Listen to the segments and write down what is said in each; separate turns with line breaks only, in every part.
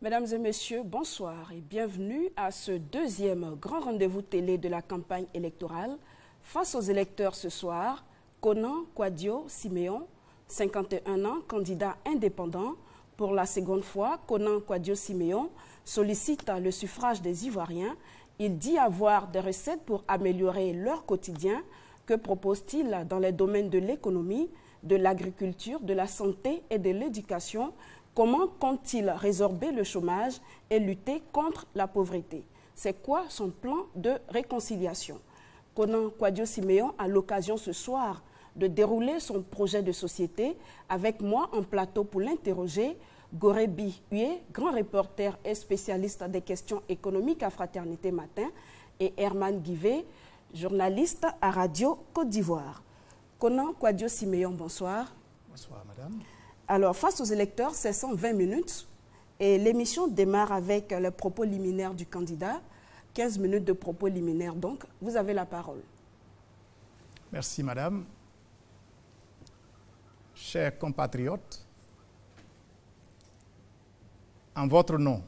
Mesdames et messieurs, bonsoir et bienvenue à ce deuxième grand rendez-vous télé de la campagne électorale. Face aux électeurs ce soir, Konan Kwadio Siméon, 51 ans, candidat indépendant. Pour la seconde fois, Konan Kwadio Siméon sollicite le suffrage des Ivoiriens. Il dit avoir des recettes pour améliorer leur quotidien. Que propose-t-il dans les domaines de l'économie, de l'agriculture, de la santé et de l'éducation? Comment compte-t-il résorber le chômage et lutter contre la pauvreté? C'est quoi son plan de réconciliation? Konan Kwadio Siméon a l'occasion ce soir de dérouler son projet de société. Avec moi en plateau pour l'interroger, Gorebi Huye, grand reporter et spécialiste des questions économiques à Fraternité Matin, et Herman Guivet, journaliste à Radio Côte d'Ivoire. Konan Kwadio Siméon, bonsoir.
Bonsoir, madame.
Alors, face aux électeurs, c'est 120 minutes et l'émission démarre avec le propos liminaire du candidat. 15 minutes de propos liminaire, donc vous avez la parole.
Merci, madame. Chers compatriotes, en votre nom,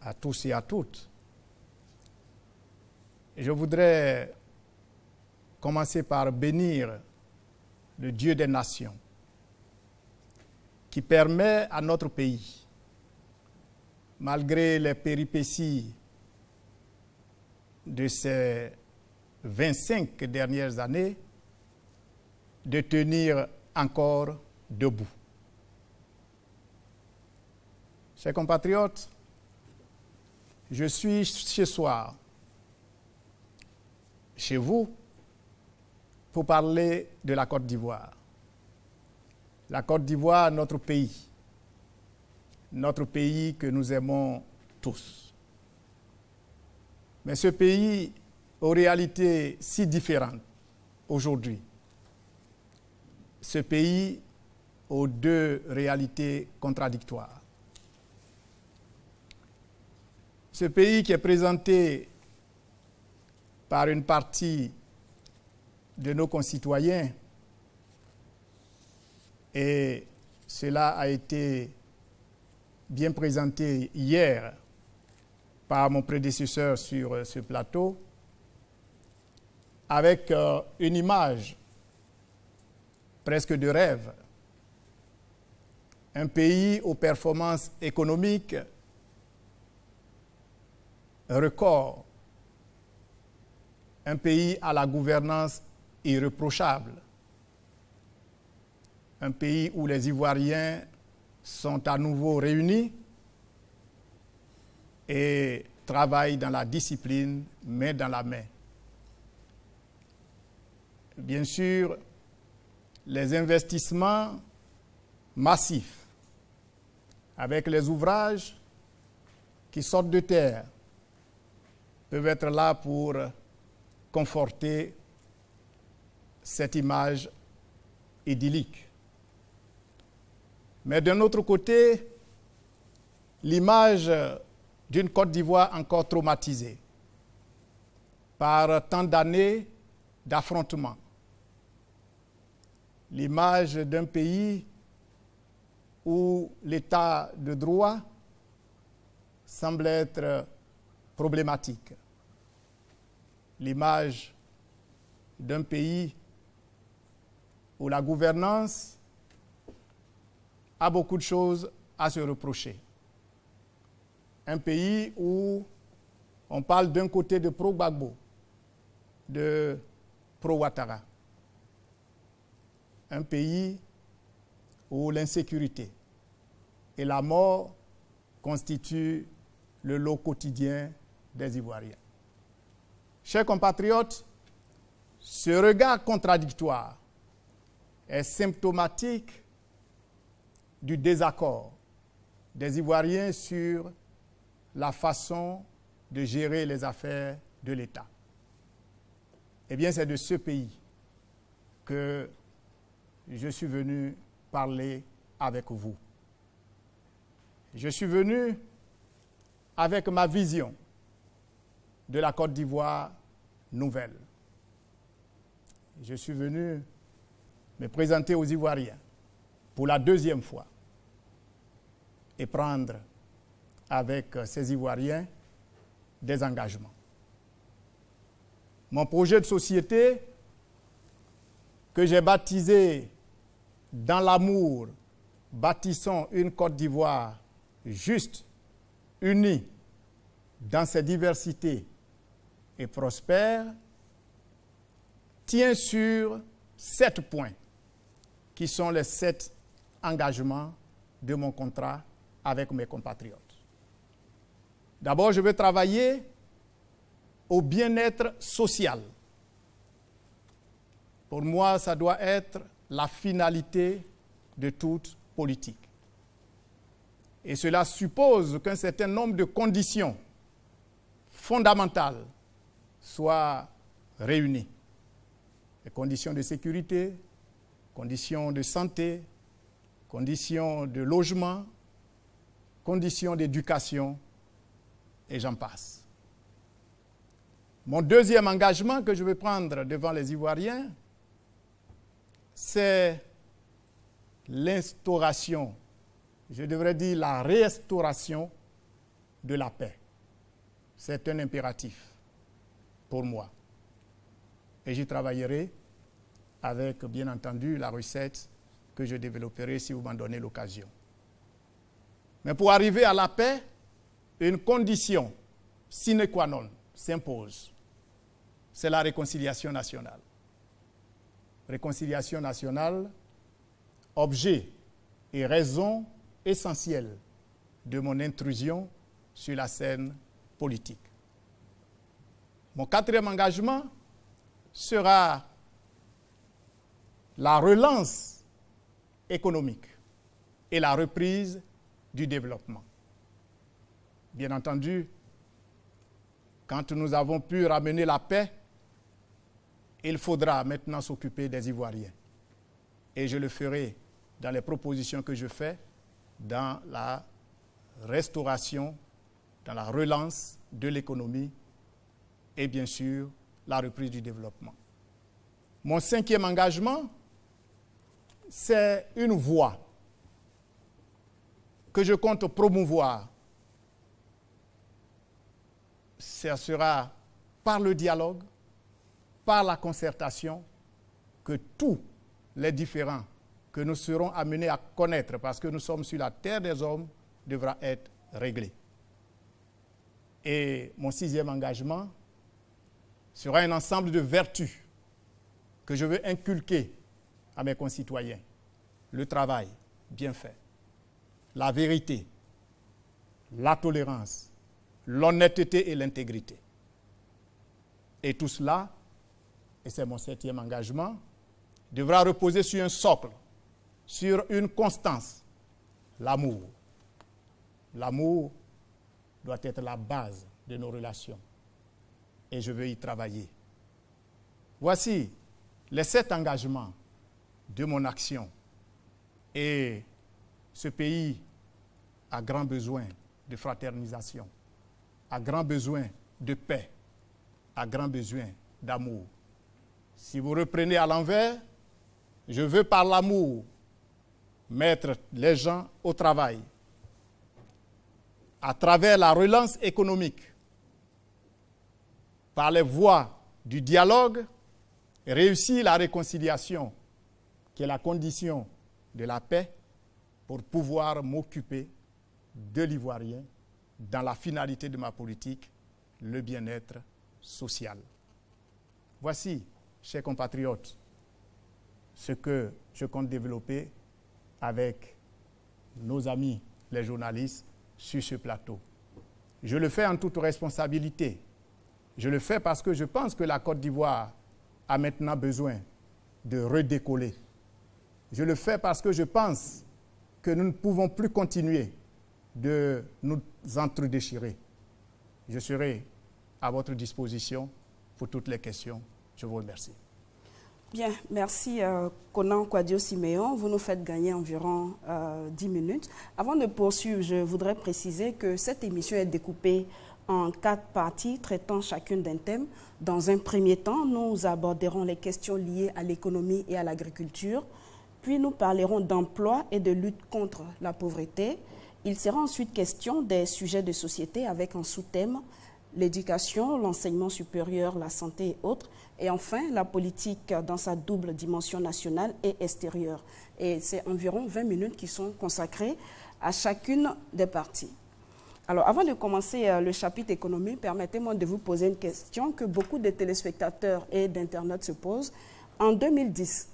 à tous et à toutes, je voudrais commencer par bénir le Dieu des nations, qui permet à notre pays, malgré les péripéties de ces 25 dernières années, de tenir encore debout. Chers compatriotes, je suis ce soir chez vous pour parler de la Côte d'Ivoire. La Côte d'Ivoire, notre pays que nous aimons tous. Mais ce pays aux réalités si différentes aujourd'hui. Ce pays aux deux réalités contradictoires. Ce pays qui est présenté par une partie de nos concitoyens, et cela a été bien présenté hier par mon prédécesseur sur ce plateau, avec une image presque de rêve. Un pays aux performances économiques record, un pays à la gouvernance irréprochable, un pays où les Ivoiriens sont à nouveau réunis et travaillent dans la discipline, main dans la main. Bien sûr, les investissements massifs avec les ouvrages qui sortent de terre peuvent être là pour conforter cette image idyllique. Mais d'un autre côté, l'image d'une Côte d'Ivoire encore traumatisée par tant d'années d'affrontements. L'image d'un pays où l'état de droit semble être problématique. L'image d'un pays où la gouvernance a beaucoup de choses à se reprocher. Un pays où on parle d'un côté de pro-Gbagbo, de pro-Ouattara. Un pays où l'insécurité et la mort constituent le lot quotidien des Ivoiriens. Chers compatriotes, ce regard contradictoire est symptomatique du désaccord des Ivoiriens sur la façon de gérer les affaires de l'État. Eh bien, c'est de ce pays que je suis venu parler avec vous. Je suis venu avec ma vision de la Côte d'Ivoire nouvelle. Je suis venu me présenter aux Ivoiriens pour la deuxième fois et prendre avec ces Ivoiriens des engagements. Mon projet de société, que j'ai baptisé « Dans l'amour, bâtissons une Côte d'Ivoire juste, unie dans ses diversités et prospère », tient sur 7 points qui sont les 7 engagements de mon contrat avec mes compatriotes. D'abord, je veux travailler au bien-être social. Pour moi, ça doit être la finalité de toute politique. Et cela suppose qu'un certain nombre de conditions fondamentales soient réunies. Les conditions de sécurité, conditions de santé, conditions de logement, conditions d'éducation, et j'en passe. Mon deuxième engagement que je vais prendre devant les Ivoiriens, c'est l'instauration, je devrais dire la restauration de la paix. C'est un impératif pour moi. Et j'y travaillerai avec, bien entendu, la recette que je développerai si vous m'en donnez l'occasion. Mais pour arriver à la paix, une condition sine qua non s'impose. C'est la réconciliation nationale. Réconciliation nationale, objet et raison essentielle de mon intrusion sur la scène politique. Mon quatrième engagement sera la relance économique et la reprise du développement. Bien entendu, quand nous avons pu ramener la paix, il faudra maintenant s'occuper des Ivoiriens. Et je le ferai dans les propositions que je fais, dans la restauration, dans la relance de l'économie et bien sûr la reprise du développement. Mon cinquième engagement, c'est une voie que je compte promouvoir. Ce sera par le dialogue, par la concertation, que tous les différends que nous serons amenés à connaître, parce que nous sommes sur la terre des hommes, devra être réglés. Et mon sixième engagement sera un ensemble de vertus que je veux inculquer à mes concitoyens. Le travail bien fait, la vérité, la tolérance, l'honnêteté et l'intégrité. Et tout cela, et c'est mon septième engagement, devra reposer sur un socle, sur une constance, l'amour. L'amour doit être la base de nos relations. Et je veux y travailler. Voici les 7 engagements de mon action. Et ce pays a grand besoin de fraternisation, a grand besoin de paix, a grand besoin d'amour. Si vous reprenez à l'envers, je veux par l'amour mettre les gens au travail, à travers la relance économique, par les voies du dialogue, réussir la réconciliation, qui est la condition de la paix, pour pouvoir m'occuper de l'Ivoirien dans la finalité de ma politique, le bien-être social. Voici, chers compatriotes, ce que je compte développer avec nos amis, les journalistes, sur ce plateau. Je le fais en toute responsabilité. Je le fais parce que je pense que la Côte d'Ivoire a maintenant besoin de redécoller. Je le fais parce que je pense que nous ne pouvons plus continuer de nous entredéchirer. Je serai à votre disposition pour toutes les questions. Je vous remercie.
Bien, merci Konan Kwadio Siméon. Vous nous faites gagner environ 10 minutes. Avant de poursuivre, je voudrais préciser que cette émission est découpée en 4 parties traitant chacune d'un thème. Dans un premier temps, nous aborderons les questions liées à l'économie et à l'agriculture. Puis nous parlerons d'emploi et de lutte contre la pauvreté. Il sera ensuite question des sujets de société avec en sous-thème l'éducation, l'enseignement supérieur, la santé et autres. Et enfin, la politique dans sa double dimension nationale et extérieure. Et c'est environ 20 minutes qui sont consacrées à chacune des parties. Alors, avant de commencer le chapitre économie, permettez-moi de vous poser une question que beaucoup de téléspectateurs et d'internautes se posent. En 2010,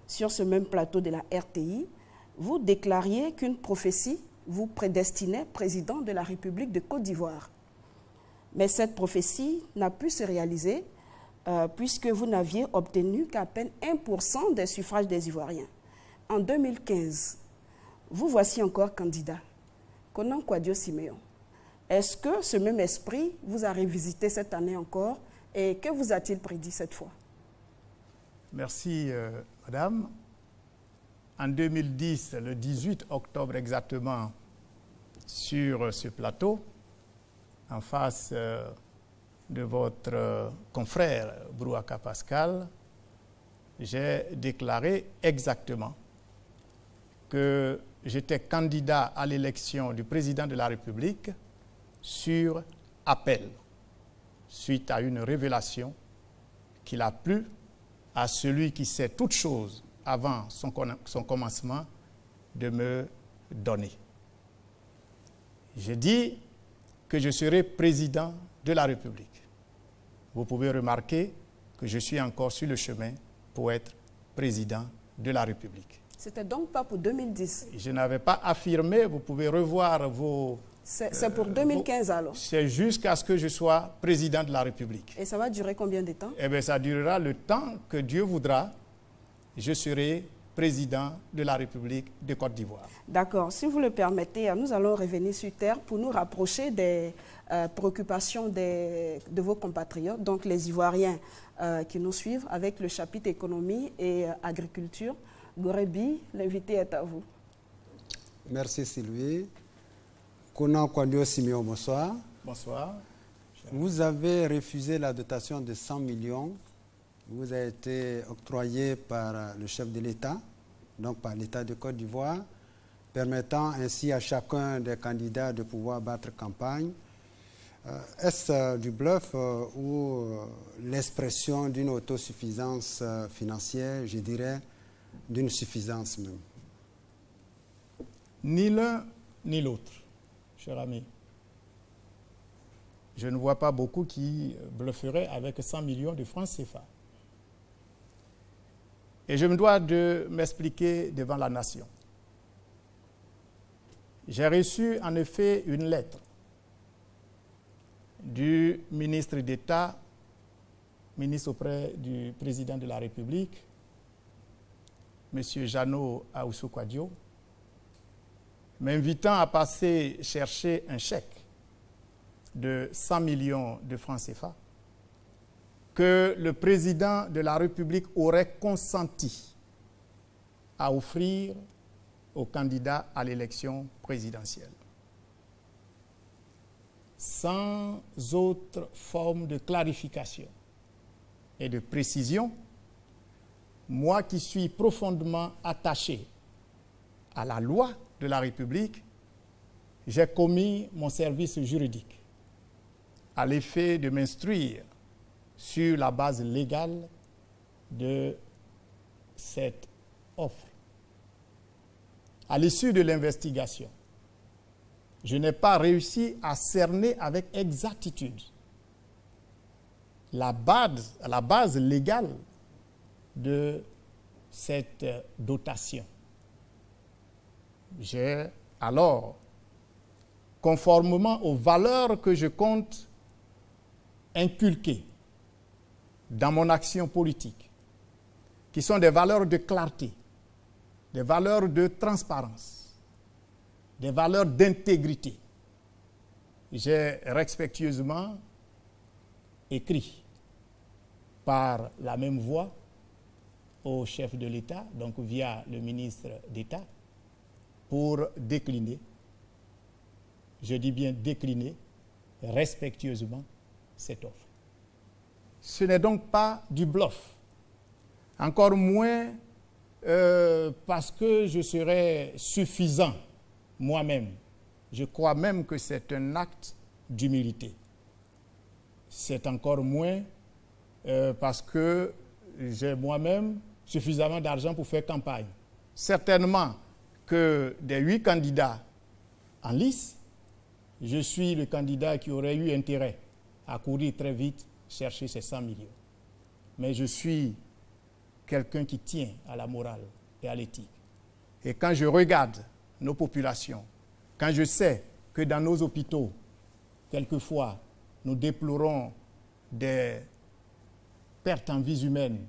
sur ce même plateau de la RTI, vous déclariez qu'une prophétie vous prédestinait président de la République de Côte d'Ivoire. Mais cette prophétie n'a pu se réaliser puisque vous n'aviez obtenu qu'à peine 1% des suffrages des Ivoiriens. En 2015, vous voici encore candidat. Konan Kouadio-Siméon. Est-ce que ce même esprit vous a revisité cette année encore et que vous a-t-il prédit cette fois?
Merci, madame. En 2010, le 18 octobre exactement, sur ce plateau, en face de votre confrère Brouaka Pascal, j'ai déclaré exactement que j'étais candidat à l'élection du président de la République sur appel, suite à une révélation qu'il a plu à celui qui sait toutes choses avant son commencement de me donner. J'ai dit que je serai président de la République. Vous pouvez remarquer que je suis encore sur le chemin pour être président de la République.
C'était donc pas pour 2010?
Je n'avais pas affirmé, vous pouvez revoir vos...
C'est pour 2015 alors?
C'est jusqu'à ce que je sois président de la République.
Et ça va durer combien de temps?
Eh bien, ça durera le temps que Dieu voudra. Je serai président de la République de Côte d'Ivoire.
D'accord. Si vous le permettez, nous allons revenir sur Terre pour nous rapprocher des préoccupations de vos compatriotes, donc les Ivoiriens qui nous suivent avec le chapitre économie et agriculture. Gorebi, l'invité est à vous.
Merci Sylvie. Konan Kouadio-Siméon, bonsoir.
Bonsoir.
Vous avez refusé la dotation de 100 millions. Vous avez été octroyé par le chef de l'État, donc par l'État de Côte d'Ivoire, permettant ainsi à chacun des candidats de pouvoir battre campagne. Est-ce du bluff ou l'expression d'une autosuffisance financière, je dirais, d'une suffisance même?
Ni l'un ni l'autre, cher ami. Je ne vois pas beaucoup qui blufferaient avec 100 millions de francs CFA. Et je me dois de m'expliquer devant la nation. J'ai reçu en effet une lettre du ministre d'État, ministre auprès du président de la République, M. Jeannot Ahoussou-Kouadio, m'invitant à passer chercher un chèque de 100 millions de francs CFA que le président de la République aurait consenti à offrir aux candidats à l'élection présidentielle. Sans autre forme de clarification et de précision, moi qui suis profondément attaché à la loi de la République, j'ai commis mon service juridique à l'effet de m'instruire sur la base légale de cette offre. À l'issue de l'investigation, je n'ai pas réussi à cerner avec exactitude la base légale de cette dotation. J'ai alors, conformément aux valeurs que je compte inculquer dans mon action politique, qui sont des valeurs de clarté, des valeurs de transparence, des valeurs d'intégrité, j'ai respectueusement écrit par la même voie au chef de l'État, donc via le ministre d'État, pour décliner, je dis bien décliner, respectueusement cette offre. Ce n'est donc pas du bluff, encore moins parce que je serais suffisant moi-même Je crois même que c'est un acte d'humilité. C'est encore moins parce que j'ai moi-même suffisamment d'argent pour faire campagne. Certainement que des 8 candidats en lice, je suis le candidat qui aurait eu intérêt à courir très vite chercher ces 100 millions. Mais je suis quelqu'un qui tient à la morale et à l'éthique. Et quand je regarde nos populations, quand je sais que dans nos hôpitaux, quelquefois, nous déplorons des pertes en vies humaines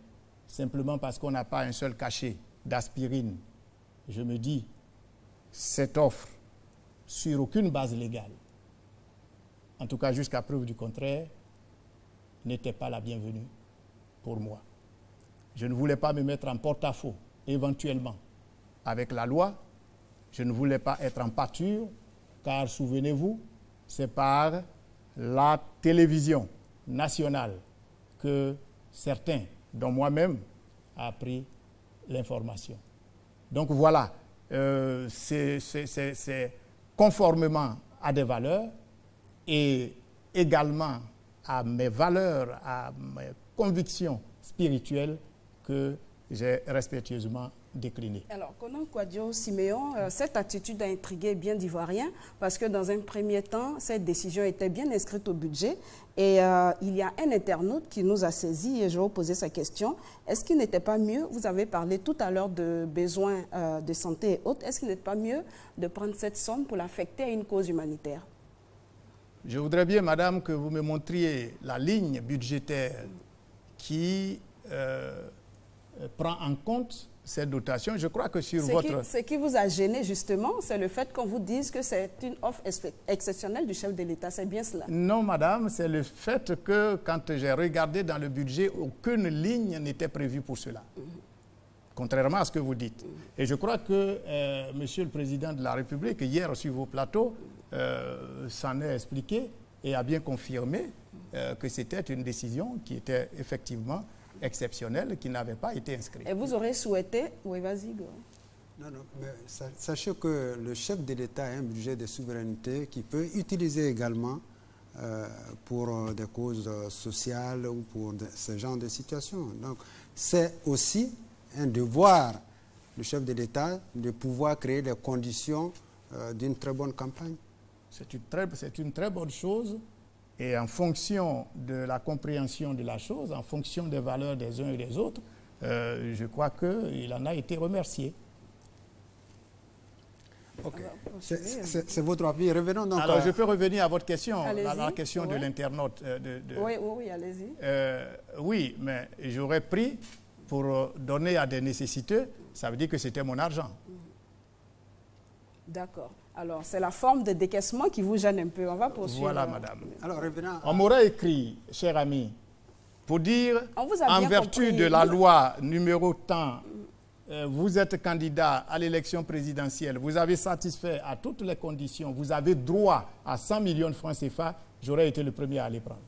simplement parce qu'on n'a pas un seul cachet d'aspirine, je me dis, cette offre, sur aucune base légale, en tout cas jusqu'à preuve du contraire, n'était pas la bienvenue pour moi. Je ne voulais pas me mettre en porte-à-faux, éventuellement, avec la loi. Je ne voulais pas être en pâture, car souvenez-vous, c'est par la télévision nationale que certains, dont moi-même, a appris l'information. Donc voilà, c'est conformément à des valeurs et également à mes valeurs, à mes convictions spirituelles que j'ai respectueusement déclinées.
Alors, Konan Kwadjo Siméon, cette attitude a intrigué bien d'Ivoiriens parce que dans un premier temps, cette décision était bien inscrite au budget et il y a un internaute qui nous a saisi et je vais vous poser sa question. Est-ce qu'il n'était pas mieux, vous avez parlé tout à l'heure de besoins de santé et autres, est-ce qu'il n'était pas mieux de prendre cette somme pour l'affecter à une cause humanitaire?
Je voudrais bien, madame, que vous me montriez la ligne budgétaire qui prend en compte cette dotation. Je crois que sur votre...
Ce qui vous a gêné, justement, c'est le fait qu'on vous dise que c'est une offre exceptionnelle du chef de l'État. C'est bien cela?
Non, madame, c'est le fait que, quand j'ai regardé dans le budget, aucune ligne n'était prévue pour cela. Contrairement à ce que vous dites. Et je crois que Monsieur le Président de la République, hier sur vos plateaux, s'en est expliqué et a bien confirmé que c'était une décision qui était effectivement exceptionnelle, qui n'avait pas été inscrite.
Et vous aurez souhaité... Oui, vas-y, Go.
Non, mais sachez que le chef de l'État a un budget de souveraineté qui peut utiliser également pour des causes sociales ou pour ce genre de situations. Donc, c'est aussi un devoir du chef de l'État de pouvoir créer les conditions d'une très bonne campagne.
C'est une très bonne chose. Et en fonction de la compréhension de la chose, en fonction des valeurs des uns et des autres, je crois qu'il en a été remercié.
Ok. C'est votre avis. Revenons donc.
Alors, je peux revenir à votre question, à la question de
ouais.
l'internaute.
Oui, allez-y.
Oui, mais j'aurais pris pour donner à des nécessiteux, ça veut dire que c'était mon argent.
D'accord. Alors, c'est la forme de décaissement qui vous gêne un peu. On va poursuivre.
Voilà, madame.
Alors, revenons.
On m'aurait écrit, cher ami, pour dire, en vertu
compris.
De la loi numéro tant, vous êtes candidat à l'élection présidentielle, vous avez satisfait à toutes les conditions, vous avez droit à 100 millions de francs CFA, j'aurais été le premier à les prendre.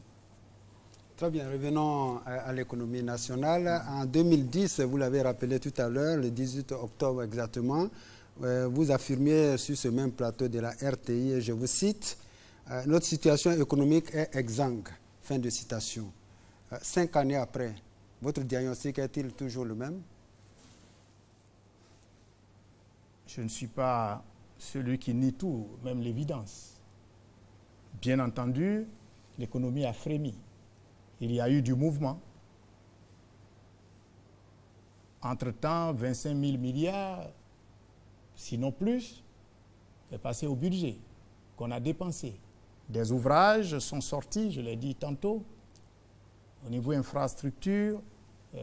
Très bien, revenons à l'économie nationale. En 2010, vous l'avez rappelé tout à l'heure, le 18 octobre exactement, vous affirmiez sur ce même plateau de la RTI, et je vous cite, « Notre situation économique est exsangue ». Fin de citation. 5 années après, votre diagnostic est-il toujours le même?
Je ne suis pas celui qui nie tout, même l'évidence. Bien entendu, l'économie a frémi. Il y a eu du mouvement. Entre-temps, 25 000 milliards, sinon plus, est passé au budget qu'on a dépensé. Des ouvrages sont sortis, je l'ai dit tantôt. Au niveau infrastructure,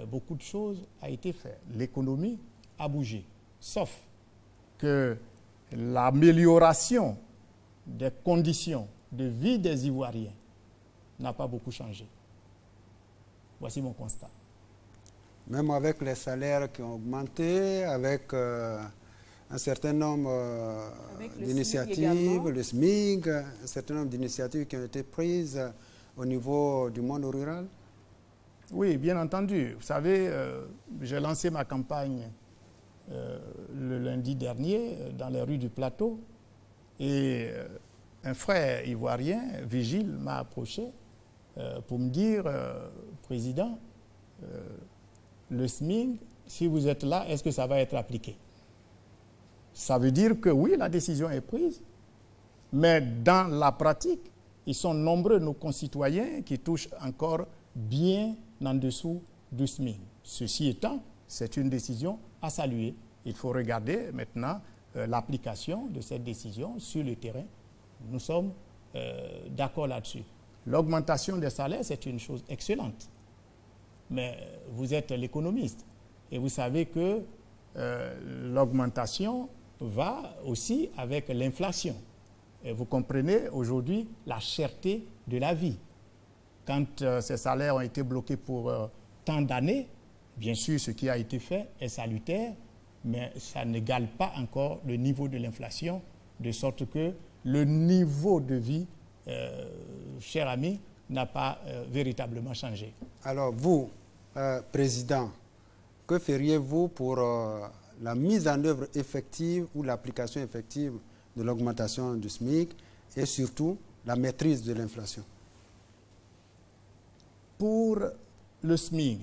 beaucoup de choses ont été faites. L'économie a bougé, sauf que l'amélioration des conditions de vie des Ivoiriens n'a pas beaucoup changé. Voici mon constat.
Même avec les salaires qui ont augmenté, avec un certain nombre d'initiatives, le SMIC, un certain nombre d'initiatives qui ont été prises au niveau du monde rural?
Oui, bien entendu. Vous savez, j'ai lancé ma campagne le lundi dernier dans les rues du Plateau Et un frère ivoirien, Vigile, m'a approché pour me dire, Président, le SMIC, si vous êtes là, est-ce que ça va être appliqué? Ça veut dire que oui, la décision est prise, mais dans la pratique, ils sont nombreux, nos concitoyens, qui touchent encore bien en dessous du SMIC. Ceci étant, c'est une décision à saluer. Il faut regarder maintenant l'application de cette décision sur le terrain. Nous sommes d'accord là-dessus. L'augmentation des salaires, c'est une chose excellente. Mais vous êtes l'économiste et vous savez que l'augmentation va aussi avec l'inflation. Et vous comprenez aujourd'hui la cherté de la vie. Quand ces salaires ont été bloqués pour tant d'années, bien sûr, ce qui a été fait est salutaire, mais ça n'égale pas encore le niveau de l'inflation, de sorte que le niveau de vie, cher ami, n'a pas véritablement changé.
Alors vous, Président, que feriez-vous pour la mise en œuvre effective ou l'application effective de l'augmentation du SMIC et surtout la maîtrise de l'inflation?
Pour le SMIC,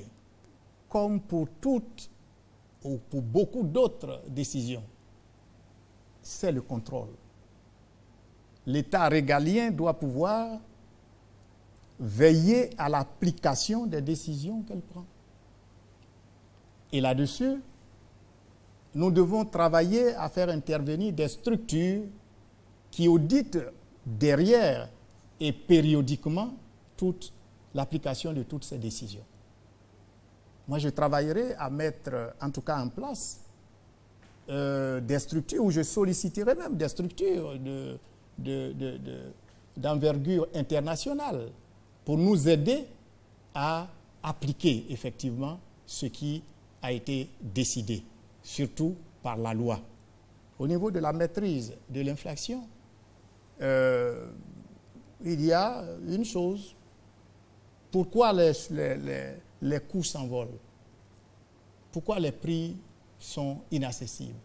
comme pour toutes ou pour beaucoup d'autres décisions, c'est le contrôle. L'État régalien doit pouvoir veiller à l'application des décisions qu'elle prend. Et là-dessus, nous devons travailler à faire intervenir des structures qui auditent derrière et périodiquement toute l'application de toutes ces décisions. Moi, je travaillerai à mettre, en tout cas en place, des structures, où je solliciterai même des structures d'envergure internationale pour nous aider à appliquer effectivement ce qui a été décidé, surtout par la loi. Au niveau de la maîtrise de l'inflation, il y a une chose. Pourquoi les coûts s'envolent? Pourquoi les prix sont inaccessibles?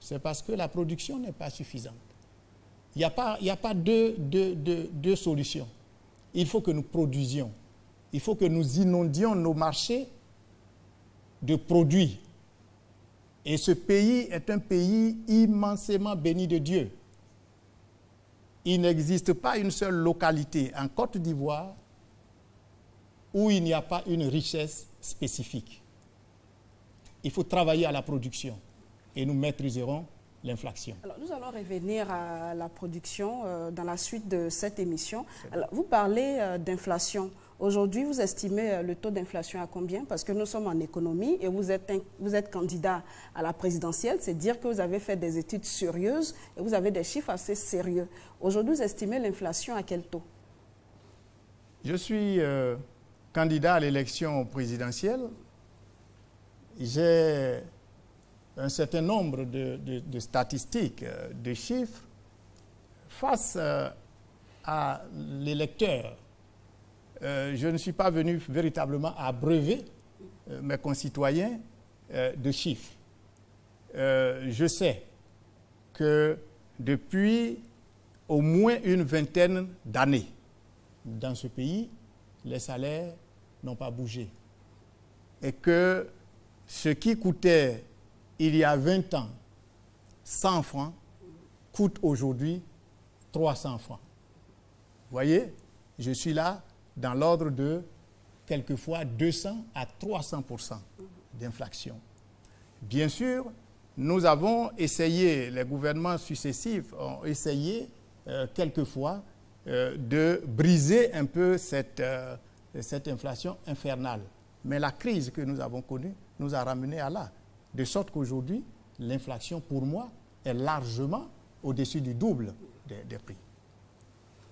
C'est parce que la production n'est pas suffisante. Il n'y a pas deux solutions. Il faut que nous produisions. Il faut que nous inondions nos marchés de produits. Et ce pays est un pays immensément béni de Dieu. Il n'existe pas une seule localité en Côte d'Ivoire où il n'y a pas une richesse spécifique. Il faut travailler à la production et nous maîtriserons l'inflation.
Alors, nous allons revenir à la production dans la suite de cette émission. Alors, vous parlez d'inflation. Aujourd'hui, vous estimez le taux d'inflation à combien? Parce que nous sommes en économie et vous êtes candidat à la présidentielle. C'est dire que vous avez fait des études sérieuses et vous avez des chiffres assez sérieux. Aujourd'hui, vous estimez l'inflation à quel taux?
Je suis candidat à l'élection présidentielle. J'ai un certain nombre de statistiques, de chiffres face à l'électeur. Je ne suis pas venu véritablement abreuver mes concitoyens de chiffres. Je sais que depuis au moins une vingtaine d'années, dans ce pays, les salaires n'ont pas bougé. Et que ce qui coûtait il y a 20 ans 100 francs coûte aujourd'hui 300 francs. Vous voyez, je suis là dans l'ordre de quelquefois 200 à 300% d'inflation. Bien sûr, nous avons essayé, les gouvernements successifs ont essayé quelquefois de briser un peu cette inflation infernale. Mais la crise que nous avons connue nous a ramenés à là. De sorte qu'aujourd'hui, l'inflation, pour moi, est largement au-dessus du double des prix.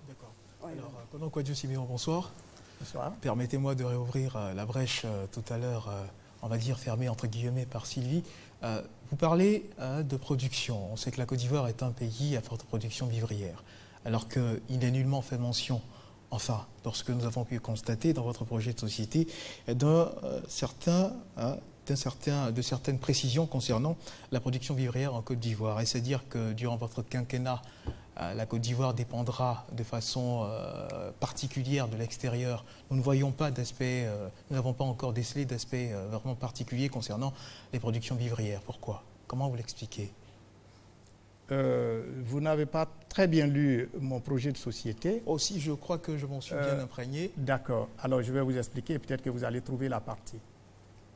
D'accord. Alors, Konan Kwadjo-Siméon, bonsoir.
Bonsoir.
Permettez-moi de réouvrir la brèche tout à l'heure, on va dire fermée entre guillemets par Sylvie. Vous parlez de production. On sait que la Côte d'Ivoire est un pays à forte production vivrière, alors qu'il n'est nullement fait mention, enfin, dans ce que nous avons pu constater dans votre projet de société, de certaines précisions concernant la production vivrière en Côte d'Ivoire. Et c'est dire que durant votre quinquennat, la Côte d'Ivoire dépendra de façon particulière de l'extérieur. Nous ne voyons pas d'aspect, nous n'avons pas encore décelé d'aspect vraiment particulier concernant les productions vivrières. Pourquoi? Comment vous l'expliquez?
Vous n'avez pas très bien lu mon projet de société.
Aussi, je crois que je m'en suis bien imprégné.
D'accord. Alors, je vais vous expliquer. Peut-être que vous allez trouver la partie.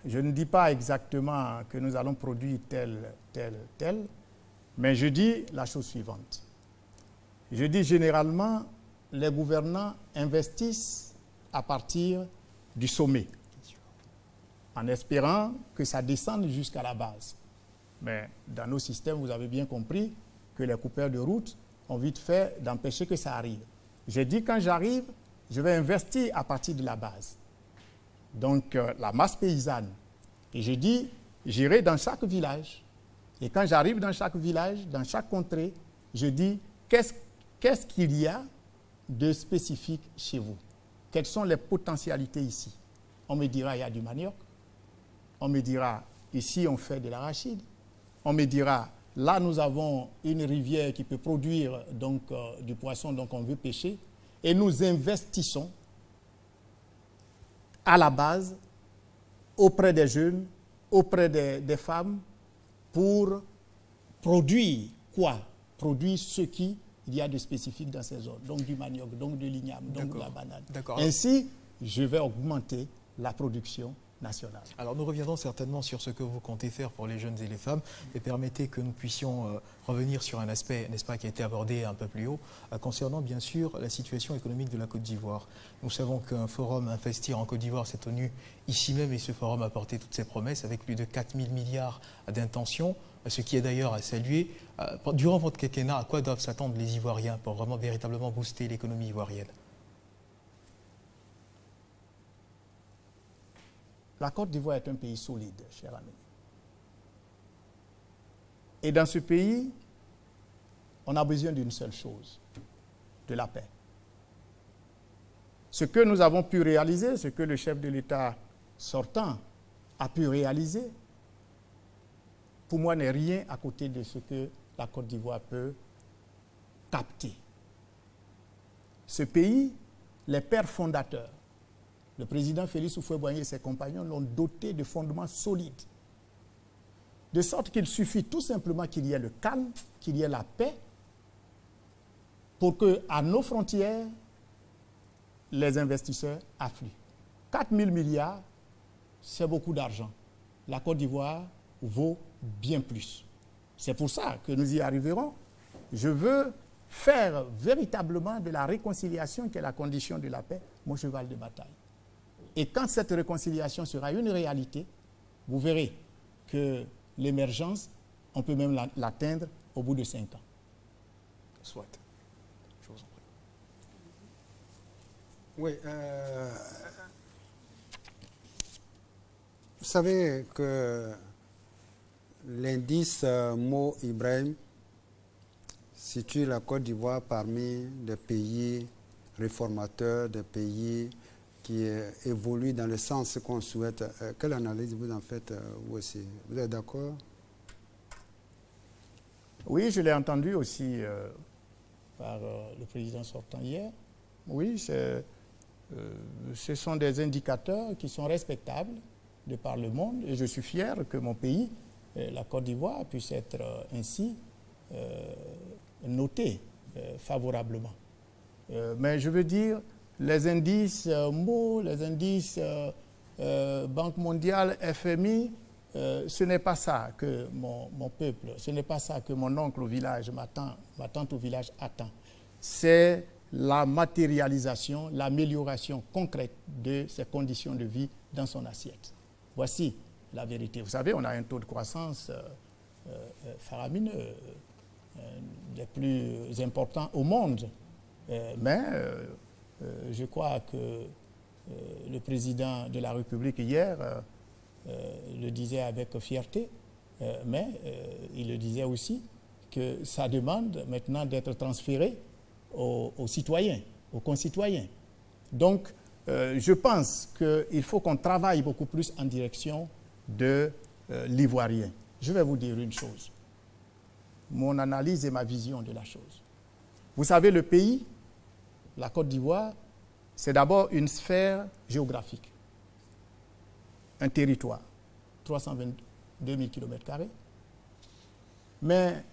Je ne dis pas exactement que nous allons produire tel, mais je dis la chose suivante. Je dis généralement, les gouvernants investissent à partir du sommet, en espérant que ça descende jusqu'à la base. Mais dans nos systèmes, vous avez bien compris que les coupeurs de route ont vite fait d'empêcher que ça arrive. J'ai dit, quand j'arrive, je vais investir à partir de la base. Donc, la masse paysanne. Et j'ai dit, j'irai dans chaque village. Et quand j'arrive dans chaque village, dans chaque contrée, je dis, qu'est-ce qu'il y a de spécifique chez vous? Quelles sont les potentialités ici? On me dira, il y a du manioc. On me dira, ici, on fait de l'arachide. On me dira, là, nous avons une rivière qui peut produire donc, du poisson, donc on veut pêcher. Et nous investissons à la base, auprès des jeunes, auprès des femmes, pour produire quoi? Produire ce qu'il y a de spécifique dans ces zones. Donc du manioc, donc de l'igname, donc de la banane. Ainsi, je vais augmenter la production nationale.
Alors nous reviendrons certainement sur ce que vous comptez faire pour les jeunes et les femmes, et permettez que nous puissions revenir sur un aspect, n'est-ce pas, qui a été abordé un peu plus haut, concernant bien sûr la situation économique de la Côte d'Ivoire. Nous savons qu'un forum Investir en Côte d'Ivoire s'est tenu ici même, et ce forum a porté toutes ses promesses avec plus de 4 000 milliards d'intentions, ce qui est d'ailleurs à saluer. Durant votre quinquennat, à quoi doivent s'attendre les Ivoiriens pour vraiment véritablement booster l'économie ivoirienne?
La Côte d'Ivoire est un pays solide, cher ami. Et dans ce pays, on a besoin d'une seule chose, de la paix. Ce que nous avons pu réaliser, ce que le chef de l'État sortant a pu réaliser, pour moi, n'est rien à côté de ce que la Côte d'Ivoire peut capter. Ce pays, les pères fondateurs, le président Félix Houphouët-Boigny et ses compagnons l'ont doté de fondements solides. De sorte qu'il suffit tout simplement qu'il y ait le calme, qu'il y ait la paix, pour qu'à nos frontières, les investisseurs affluent. 4 000 milliards, c'est beaucoup d'argent. La Côte d'Ivoire vaut bien plus. C'est pour ça que nous y arriverons. Je veux faire véritablement de la réconciliation, qui est la condition de la paix, mon cheval de bataille. Et quand cette réconciliation sera une réalité, vous verrez que l'émergence, on peut même l'atteindre au bout de 5 ans.
Soit. Je vous en prie.
Oui. Vous savez que l'indice Mo Ibrahim situe la Côte d'Ivoire parmi des pays réformateurs, des pays qui évolue dans le sens qu'on souhaite. Quelle analyse vous en faites, vous aussi? Vous êtes d'accord?
Oui, je l'ai entendu aussi par le président sortant hier. Oui, ce sont des indicateurs qui sont respectables de par le monde, et je suis fier que mon pays, la Côte d'Ivoire, puisse être ainsi noté favorablement. Mais je veux dire, les indices MO, les indices Banque mondiale, FMI, ce n'est pas ça que mon peuple, ce n'est pas ça que mon oncle au village, ma tante au village attend. C'est la matérialisation, l'amélioration concrète de ses conditions de vie dans son assiette. Voici la vérité. Vous savez, on a un taux de croissance faramineux, des plus importants au monde, mais je crois que le président de la République hier le disait avec fierté, mais il le disait aussi que ça demande maintenant d'être transféré aux citoyens, aux concitoyens. Donc, je pense qu'il faut qu'on travaille beaucoup plus en direction de l'Ivoirien. Je vais vous dire une chose, mon analyse et ma vision de la chose. Vous savez, le pays, la Côte d'Ivoire, c'est d'abord une sphère géographique, un territoire, 322 000 km², mais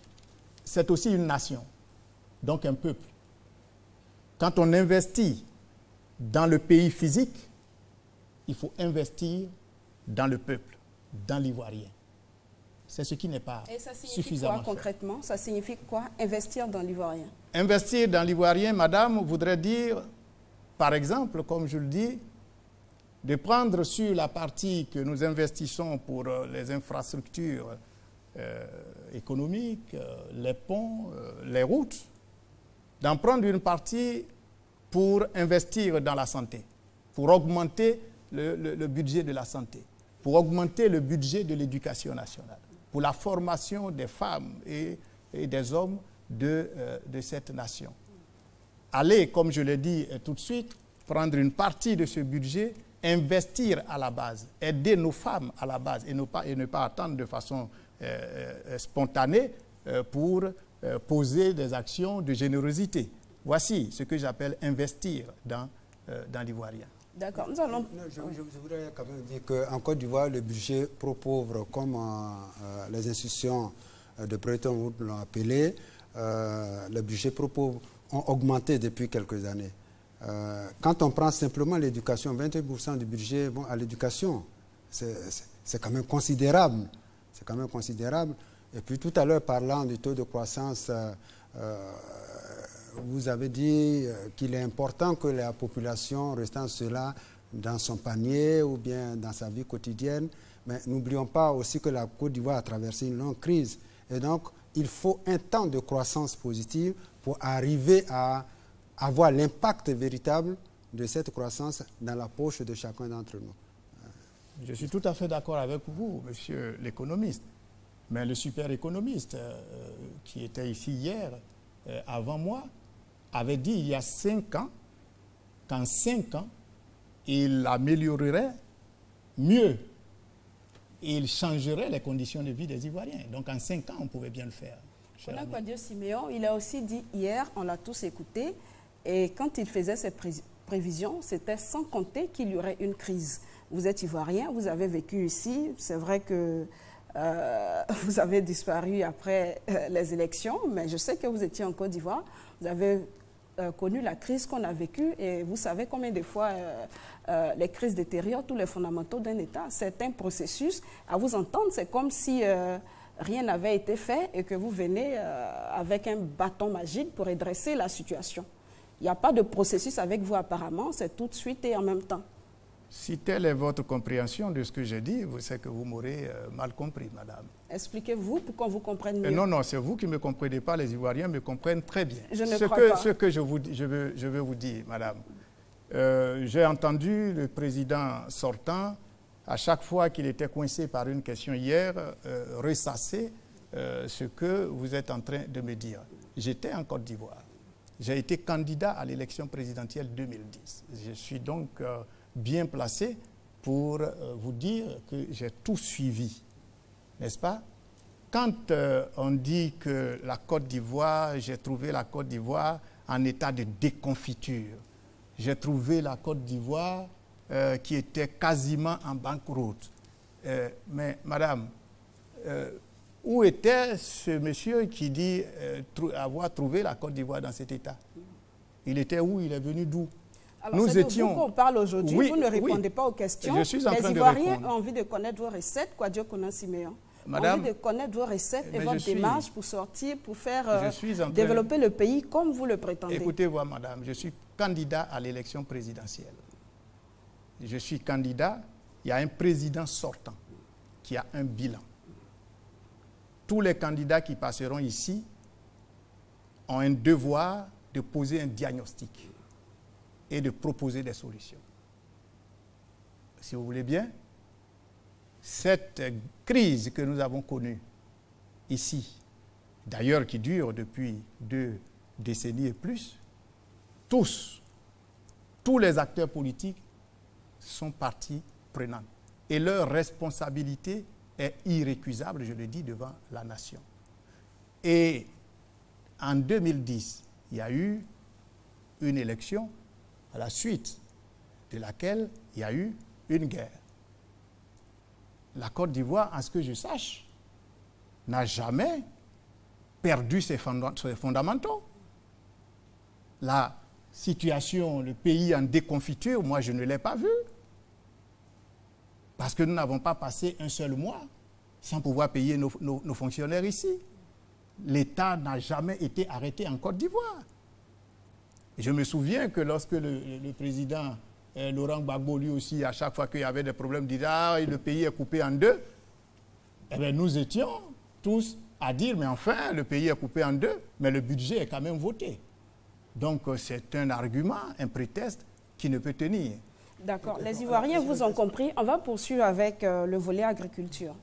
c'est aussi une nation, donc un peuple. Quand on investit dans le pays physique, il faut investir dans le peuple, dans l'Ivoirien. C'est ce qui n'est pas suffisamment fait.
Et ça signifie quoi concrètement? Ça signifie quoi, investir dans l'Ivoirien?
Investir dans l'Ivoirien, madame, voudrait dire, par exemple, comme je le dis, de prendre sur la partie que nous investissons pour les infrastructures économiques, les ponts, les routes, d'en prendre une partie pour investir dans la santé, pour augmenter le budget de la santé, pour augmenter le budget de l'éducation nationale, pour la formation des femmes et des hommes de cette nation. Allez, comme je l'ai dit tout de suite, prendre une partie de ce budget, investir à la base, aider nos femmes à la base et ne pas attendre de façon spontanée pour poser des actions de générosité. Voici ce que j'appelle investir dans l'Ivoirien.
D'accord, nous allons...
Je voudrais quand même dire qu'en Côte d'Ivoire, le budget pro-pauvre, comme les institutions de Bretton Woods l'ont appelé, le budget pro-pauvre ont augmenté depuis quelques années. Quand on prend simplement l'éducation, 28% du budget vont à l'éducation. C'est quand même considérable. C'est quand même considérable. Et puis tout à l'heure, parlant du taux de croissance, vous avez dit qu'il est important que la population reste cela dans son panier ou bien dans sa vie quotidienne. Mais n'oublions pas aussi que la Côte d'Ivoire a traversé une longue crise. Et donc, il faut un temps de croissance positive pour arriver à avoir l'impact véritable de cette croissance dans la poche de chacun d'entre nous.
Je suis tout à fait d'accord avec vous, monsieur l'économiste. Mais le super économiste qui était ici hier, avant moi, avait dit il y a 5 ans qu'en 5 ans, il améliorerait mieux, il changerait les conditions de vie des Ivoiriens. Donc en 5 ans, on pouvait bien le faire.
Konan Kouadio Siméon, il a aussi dit hier, on l'a tous écouté, et quand il faisait ses prévisions, c'était sans compter qu'il y aurait une crise. Vous êtes Ivoirien, vous avez vécu ici, c'est vrai que vous avez disparu après les élections, mais je sais que vous étiez en Côte d'Ivoire, vous avez connu la crise qu'on a vécue et vous savez combien de fois les crises détériorent tous les fondamentaux d'un État. C'est un processus, à vous entendre, c'est comme si rien n'avait été fait et que vous venez avec un bâton magique pour redresser la situation. Il n'y a pas de processus avec vous apparemment, c'est tout de suite et en même temps.
Si telle est votre compréhension de ce que j'ai dit, c'est que vous m'aurez mal compris, madame.
Expliquez-vous pour qu'on vous comprenne mieux.
Non, c'est vous qui ne me comprenez pas, les Ivoiriens me comprennent très bien.
Je ne crois pas.
Ce que je veux vous dire, madame, j'ai entendu le président sortant, à chaque fois qu'il était coincé par une question hier, ressasser ce que vous êtes en train de me dire. J'étais en Côte d'Ivoire. J'ai été candidat à l'élection présidentielle 2010. Je suis donc bien placé pour vous dire que j'ai tout suivi, n'est-ce pas? Quand on dit que la Côte d'Ivoire, j'ai trouvé la Côte d'Ivoire en état de déconfiture. J'ai trouvé la Côte d'Ivoire qui était quasiment en banqueroute. Mais madame, où était ce monsieur qui dit avoir trouvé la Côte d'Ivoire dans cet état? Il était où? Il est venu d'où?
Alors, nous étions... Vous qu'on parle aujourd'hui, oui, vous ne répondez pas aux questions.
Je suis en train de
répondre. Les Ivoiriens ont envie de connaître vos recettes, Kouadio Konan Siméon.
Madame,
envie de connaître vos recettes et votre démarche pour sortir, pour faire développer le pays comme vous le prétendez.
Écoutez-moi, madame, je suis candidat à l'élection présidentielle. Je suis candidat, il y a un président sortant qui a un bilan. Tous les candidats qui passeront ici ont un devoir de poser un diagnostic et de proposer des solutions. Si vous voulez bien, cette crise que nous avons connue ici, d'ailleurs qui dure depuis 2 décennies et plus, tous les acteurs politiques sont partie prenante. Et leur responsabilité est irrécusable, je le dis, devant la nation. Et en 2010, il y a eu une élection à la suite de laquelle il y a eu une guerre. La Côte d'Ivoire, à ce que je sache, n'a jamais perdu ses fondamentaux. La situation, le pays en déconfiture, moi je ne l'ai pas vu. Parce que nous n'avons pas passé un seul mois sans pouvoir payer nos fonctionnaires ici. L'État n'a jamais été arrêté en Côte d'Ivoire. Je me souviens que lorsque le président Laurent Gbagbo, lui aussi, à chaque fois qu'il y avait des problèmes, disait « Ah, le pays est coupé en deux », eh bien, nous étions tous à dire « Mais enfin, le pays est coupé en deux, mais le budget est quand même voté ». Donc, c'est un argument, un prétexte qui ne peut tenir.
D'accord. Les Ivoiriens vous ont compris. On va poursuivre avec le volet agriculture.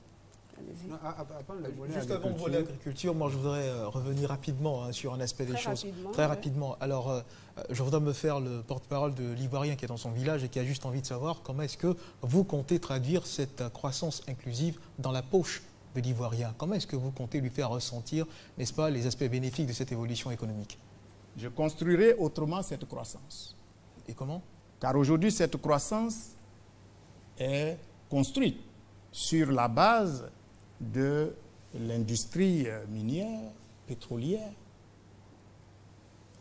Juste avant le volet agriculture, moi je voudrais revenir rapidement sur un aspect des choses. Très rapidement. Alors, je voudrais me faire le porte-parole de l'Ivoirien qui est dans son village et qui a juste envie de savoir comment est-ce que vous comptez traduire cette croissance inclusive dans la poche de l'Ivoirien. Comment est-ce que vous comptez lui faire ressentir, n'est-ce pas, les aspects bénéfiques de cette évolution économique?
Je construirai autrement cette croissance.
Et comment?
Car aujourd'hui, cette croissance est construite sur la base de l'industrie minière, pétrolière.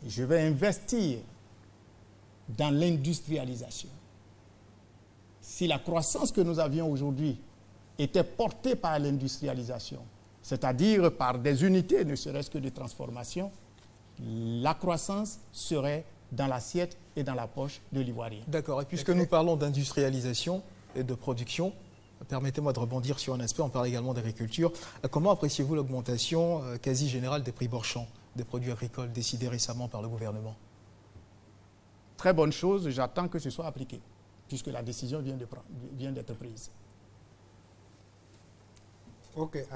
Je vais investir dans l'industrialisation. Si la croissance que nous avions aujourd'hui était portée par l'industrialisation, c'est-à-dire par des unités, ne serait-ce que de transformation, la croissance serait dans l'assiette et dans la poche de l'Ivoirien.
D'accord. Et puisque nous parlons d'industrialisation et de production, permettez-moi de rebondir sur un aspect, on parle également d'agriculture. Comment appréciez-vous l'augmentation quasi générale des prix marchands des produits agricoles décidée récemment par le gouvernement?
Très bonne chose, j'attends que ce soit appliqué, puisque la décision vient d'être prise.
Ok,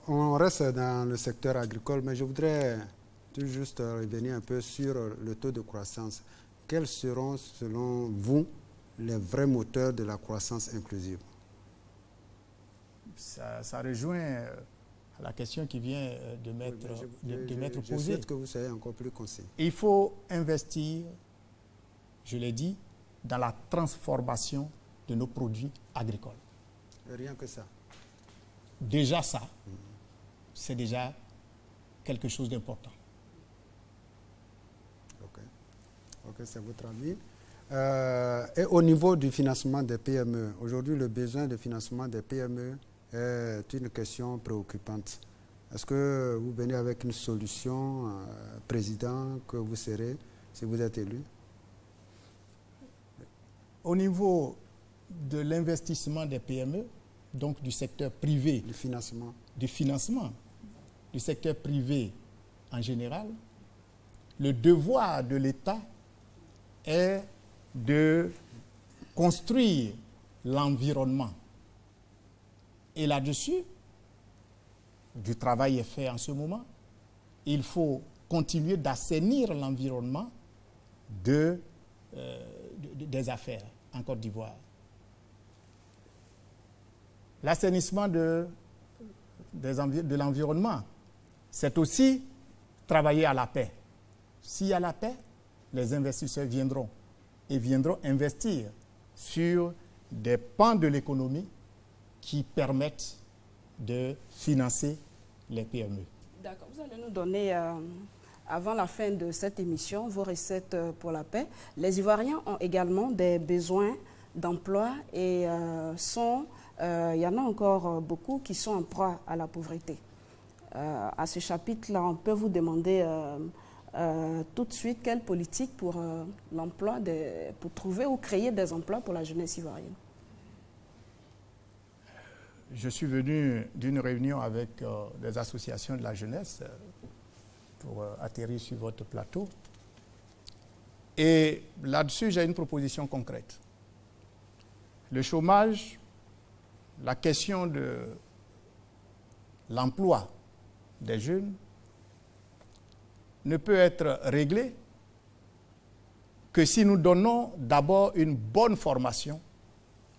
on reste dans le secteur agricole, mais je voudrais tout juste revenir un peu sur le taux de croissance. Quels seront, selon vous, les vrais moteurs de la croissance inclusive?
Ça rejoint la question qui vient de m'être posée.
Je souhaite que vous soyez encore plus concis.
Il faut investir, je l'ai dit, dans la transformation de nos produits agricoles.
Rien que ça.
Déjà ça, c'est déjà quelque chose d'important.
Ok, c'est votre avis. Et au niveau du financement des PME, aujourd'hui, le besoin de financement des PME est une question préoccupante. Est-ce que vous venez avec une solution, président, que vous serez si vous êtes élu?
Au niveau de l'investissement des PME, donc du secteur privé, du financement du secteur privé en général, le devoir de l'État est de construire l'environnement. Et là-dessus, du travail est fait en ce moment. Il faut continuer d'assainir l'environnement des affaires en Côte d'Ivoire. L'assainissement de l'environnement, c'est aussi travailler à la paix. S'il y a la paix, les investisseurs viendront investir sur des pans de l'économie qui permettent de financer les PME.
D'accord. Vous allez nous donner, avant la fin de cette émission, vos recettes pour la paix. Les Ivoiriens ont également des besoins d'emploi et il y en a encore beaucoup qui sont en proie à la pauvreté. À ce chapitre-là, on peut vous demander tout de suite quelle politique pour l'emploi, pour trouver ou créer des emplois pour la jeunesse ivoirienne.
Je suis venu d'une réunion avec des associations de la jeunesse pour atterrir sur votre plateau. Et là-dessus, j'ai une proposition concrète. Le chômage, la question de l'emploi des jeunes ne peut être réglée que si nous donnons d'abord une bonne formation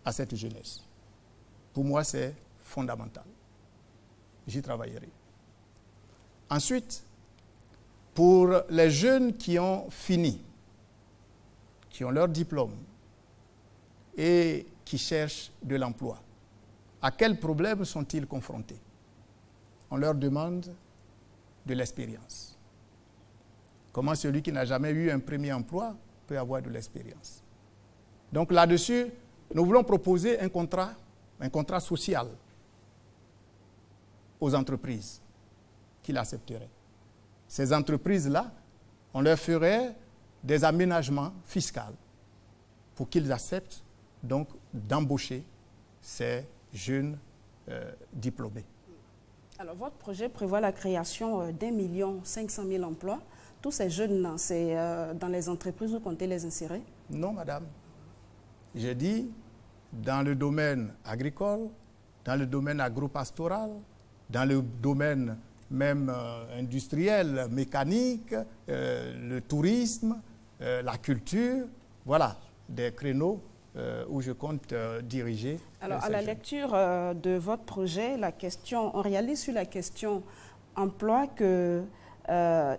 à cette jeunesse. Pour moi, c'est fondamental. J'y travaillerai. Ensuite, pour les jeunes qui ont fini, qui ont leur diplôme et qui cherchent de l'emploi, à quels problèmes sont-ils confrontés? On leur demande de l'expérience. Comment celui qui n'a jamais eu un premier emploi peut avoir de l'expérience? Donc là-dessus, nous voulons proposer un contrat social aux entreprises qui l'accepteraient. Ces entreprises-là, on leur ferait des aménagements fiscaux pour qu'ils acceptent donc d'embaucher ces jeunes diplômés.
Alors, votre projet prévoit la création d'1,5 million emplois. Tous ces jeunes, c'est dans les entreprises, vous comptez les insérer?
Non, madame. J'ai dit dans le domaine agricole, dans le domaine agropastoral, dans le domaine même industriel, mécanique, le tourisme, la culture, voilà, des créneaux où je compte diriger.
Alors, à la lecture de votre projet, on réalise sur la question emploi que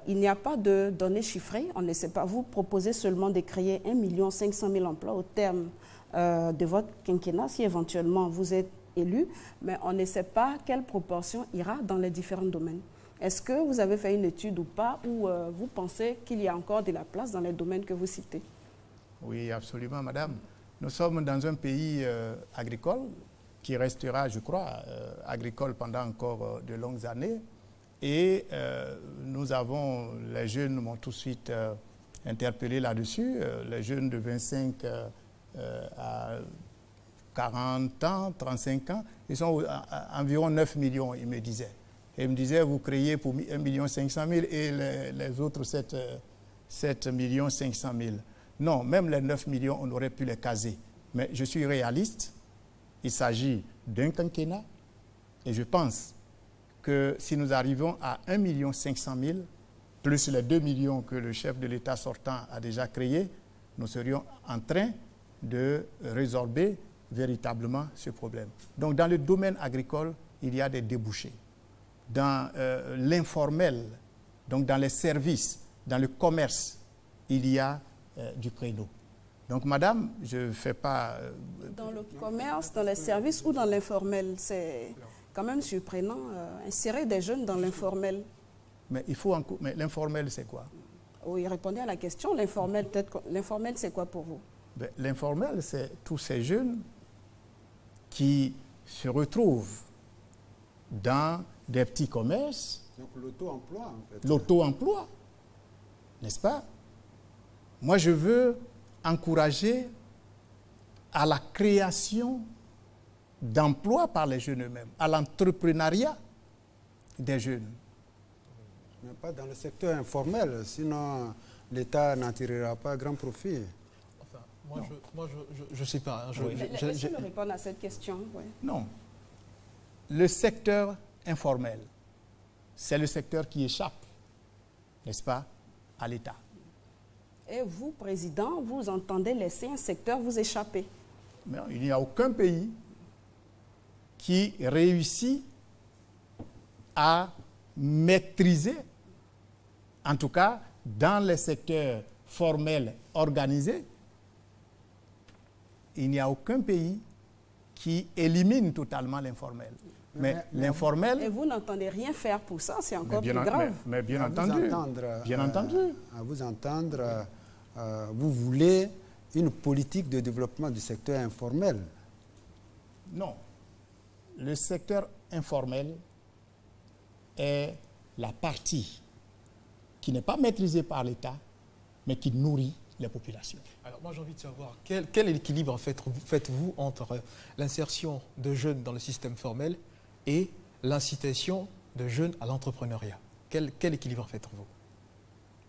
il n'y a pas de données chiffrées. On ne sait pas. Vous proposez seulement de créer 1,5 million emplois au terme de votre quinquennat, si éventuellement vous êtes élu, mais on ne sait pas quelle proportion ira dans les différents domaines. Est-ce que vous avez fait une étude ou pas, ou vous pensez qu'il y a encore de la place dans les domaines que vous citez?
Oui, absolument, madame. Nous sommes dans un pays agricole qui restera, je crois, agricole pendant encore de longues années. Et les jeunes m'ont tout de suite interpellé là-dessus. Les jeunes de 25 à 40 ans, 35 ans, ils sont à environ 9 millions, ils me disaient. Et ils me disaient, vous créez pour 1,5 million et les autres 7,5 millions. Non, même les 9 millions, on aurait pu les caser. Mais je suis réaliste, il s'agit d'un quinquennat et je pense que si nous arrivons à 1,5 million, plus les 2 millions que le chef de l'État sortant a déjà créés, nous serions en train de résorber véritablement ce problème. Donc dans le domaine agricole, il y a des débouchés. Dans l'informel, donc dans les services, dans le commerce, il y a du créneau. Donc madame, je ne fais pas...
Dans le commerce, dans les services ou dans l'informel, c'est quand même surprenant, insérer des jeunes dans l'informel.
Mais l'informel, c'est quoi?
Oui, répondez à la question. L'informel, c'est quoi pour vous?
L'informel, c'est tous ces jeunes qui se retrouvent dans des petits commerces.
Donc l'auto-emploi, en fait.
L'auto-emploi, n'est-ce pas? Moi, je veux encourager à la création d'emplois par les jeunes eux-mêmes, à l'entrepreneuriat des jeunes.
Mais pas dans le secteur informel, sinon l'État n'en tirera pas grand profit.
Enfin, moi, je ne sais pas.
Laissez me répondre à cette question. Oui.
Non. Le secteur informel, c'est le secteur qui échappe, n'est-ce pas, à l'État.
Et vous, Président, vous entendez laisser un secteur vous échapper?
Mais il n'y a aucun pays qui réussit à maîtriser, en tout cas dans les secteurs formels organisés, il n'y a aucun pays qui élimine totalement l'informel. Mais l'informel...
Et vous n'entendez rien faire pour ça, c'est encore plus grave.
Mais bien entendu. Bien entendu.
À vous entendre, vous voulez une politique de développement du secteur informel?
Non. Le secteur informel est la partie qui n'est pas maîtrisée par l'État, mais qui nourrit les populations.
Alors moi j'ai envie de savoir, quel équilibre faites-vous entre l'insertion de jeunes dans le système formel et l'incitation de jeunes à l'entrepreneuriat? Quel équilibre faites-vous?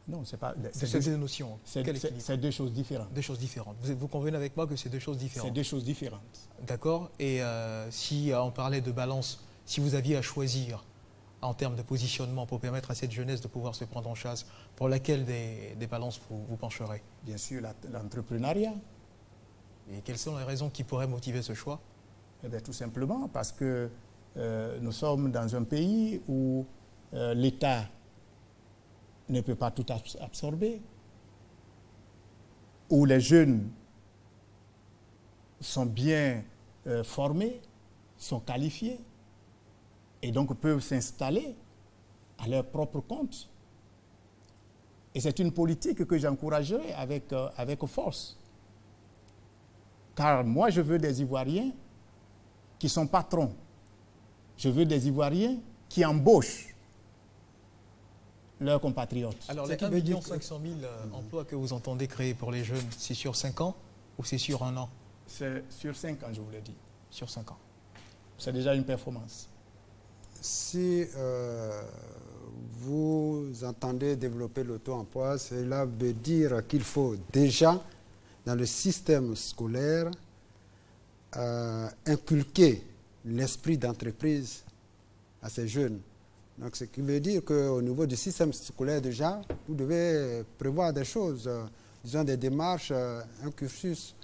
Non, c'est pas...
C'est deux notions.
C'est deux choses différentes.
Deux choses différentes. Vous convenez avec moi que c'est deux choses différentes?
C'est deux choses différentes.
D'accord. Et si on parlait de balance, si vous aviez à choisir en termes de positionnement pour permettre à cette jeunesse de pouvoir se prendre en charge, pour laquelle des balances vous pencherez?
Bien sûr, l'entrepreneuriat.
Et quelles sont les raisons qui pourraient motiver ce choix?
Eh bien, tout simplement parce que nous sommes dans un pays où l'État ne peut pas tout absorber, où les jeunes sont bien formés, sont qualifiés, et donc peuvent s'installer à leur propre compte. Et c'est une politique que j'encouragerai avec force. Car moi, je veux des Ivoiriens qui sont patrons. Je veux des Ivoiriens qui embauchent leurs compatriotes.
Alors, les 1 500 000 emplois que vous entendez créer pour les jeunes, c'est sur 5 ans ou c'est sur 1 an?
C'est sur 5 ans, je vous l'ai dit.
Sur 5 ans.
C'est déjà une performance.
Si vous entendez développer l'auto-emploi, cela veut dire qu'il faut déjà, dans le système scolaire, inculquer l'esprit d'entreprise à ces jeunes. Donc, ce qui veut dire qu'au niveau du système scolaire, déjà, vous devez prévoir des choses, disons des démarches, un cursus,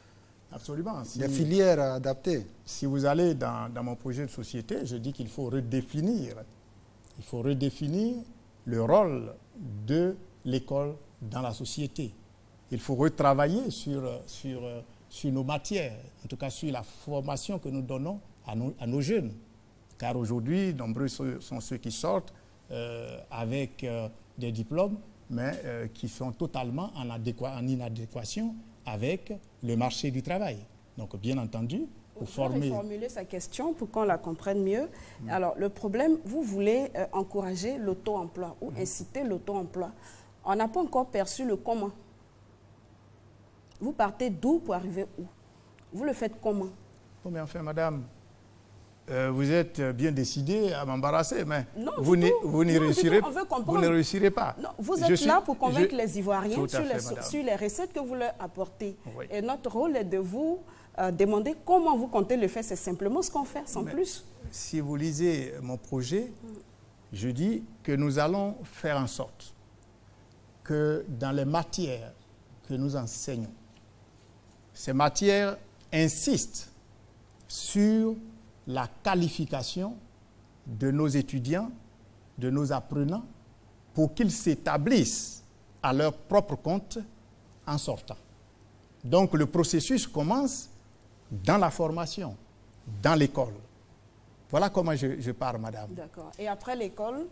absolument,
des filières adaptées.
Si vous allez dans mon projet de société, je dis qu'il faut redéfinir. Il faut redéfinir le rôle de l'école dans la société. Il faut retravailler sur nos matières, en tout cas sur la formation que nous donnons à nos jeunes. Car aujourd'hui, nombreux sont ceux qui sortent avec des diplômes, mais qui sont totalement en inadéquation avec le marché du travail. Donc, bien entendu, pour former...
reformuler sa question pour qu'on la comprenne mieux. Alors, le problème, vous voulez encourager l'auto-emploi ou inciter l'auto-emploi. On n'a pas encore perçu le comment. Vous partez d'où pour arriver où? Vous le faites comment?
Oh, mais enfin, madame, vous êtes bien décidée à m'embarrasser, mais
non,
vous n'y réussirez,
vous
ne réussirez pas.
Non, vous êtes là pour convaincre les Ivoiriens sur les recettes que vous leur apportez. Oui. Et notre rôle est de vous demander comment vous comptez le faire. C'est simplement ce qu'on fait, sans plus.
Si vous lisez mon projet, je dis que nous allons faire en sorte que dans les matières que nous enseignons, ces matières insistent sur la qualification de nos étudiants, de nos apprenants, pour qu'ils s'établissent à leur propre compte en sortant. Donc le processus commence dans la formation, dans l'école. Voilà comment je pars, madame.
D'accord. Et après l'école?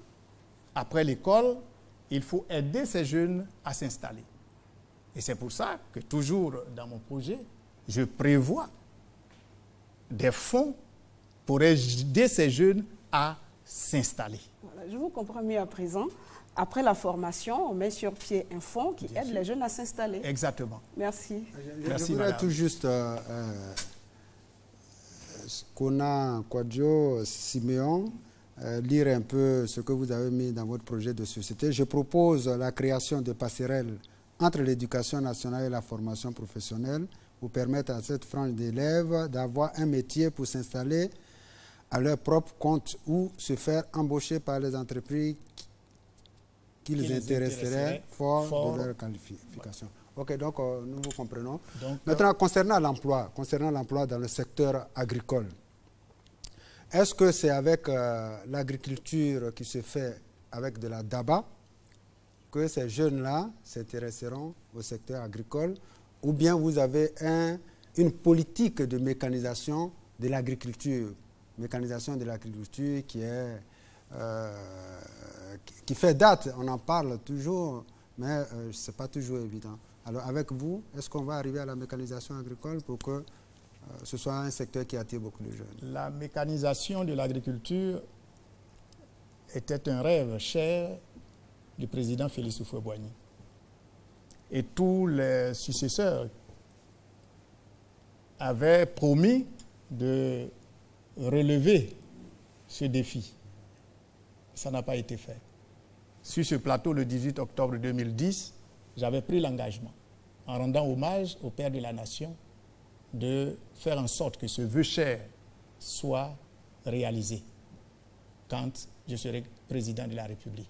Après l'école, il faut aider ces jeunes à s'installer. Et c'est pour ça que toujours dans mon projet, je prévois des fonds pour aider ces jeunes à s'installer.
Voilà, je vous comprends mieux à présent. Après la formation, on met sur pied un fonds qui aide les jeunes à s'installer.
Exactement.
Merci.
Merci,
je voudrais tout juste Kona Kwadjo Siméon, lire un peu ce que vous avez mis dans votre projet de société. Je propose la création de passerelles entre l'éducation nationale et la formation professionnelle pour permettre à cette frange d'élèves d'avoir un métier pour s'installer à leur propre compte ou se faire embaucher par les entreprises qui les intéresseraient fort de leur qualification. Ok, donc nous vous comprenons. Donc, maintenant, concernant l'emploi dans le secteur agricole, est-ce que c'est avec l'agriculture qui se fait avec de la daba que ces jeunes-là s'intéresseront au secteur agricole, ou bien vous avez une politique de mécanisation de l'agriculture qui fait date, on en parle toujours, mais ce n'est pas toujours évident. Alors avec vous, est-ce qu'on va arriver à la mécanisation agricole pour que ce soit un secteur qui attire beaucoup de jeunes?
La mécanisation de l'agriculture était un rêve cher du président Félix Houphouët-Boigny. Et tous les successeurs avaient promis de relever ce défi. Ça n'a pas été fait. Sur ce plateau, le 18 octobre 2010, j'avais pris l'engagement, en rendant hommage au Père de la Nation, de faire en sorte que ce vœu cher soit réalisé quand je serai président de la République.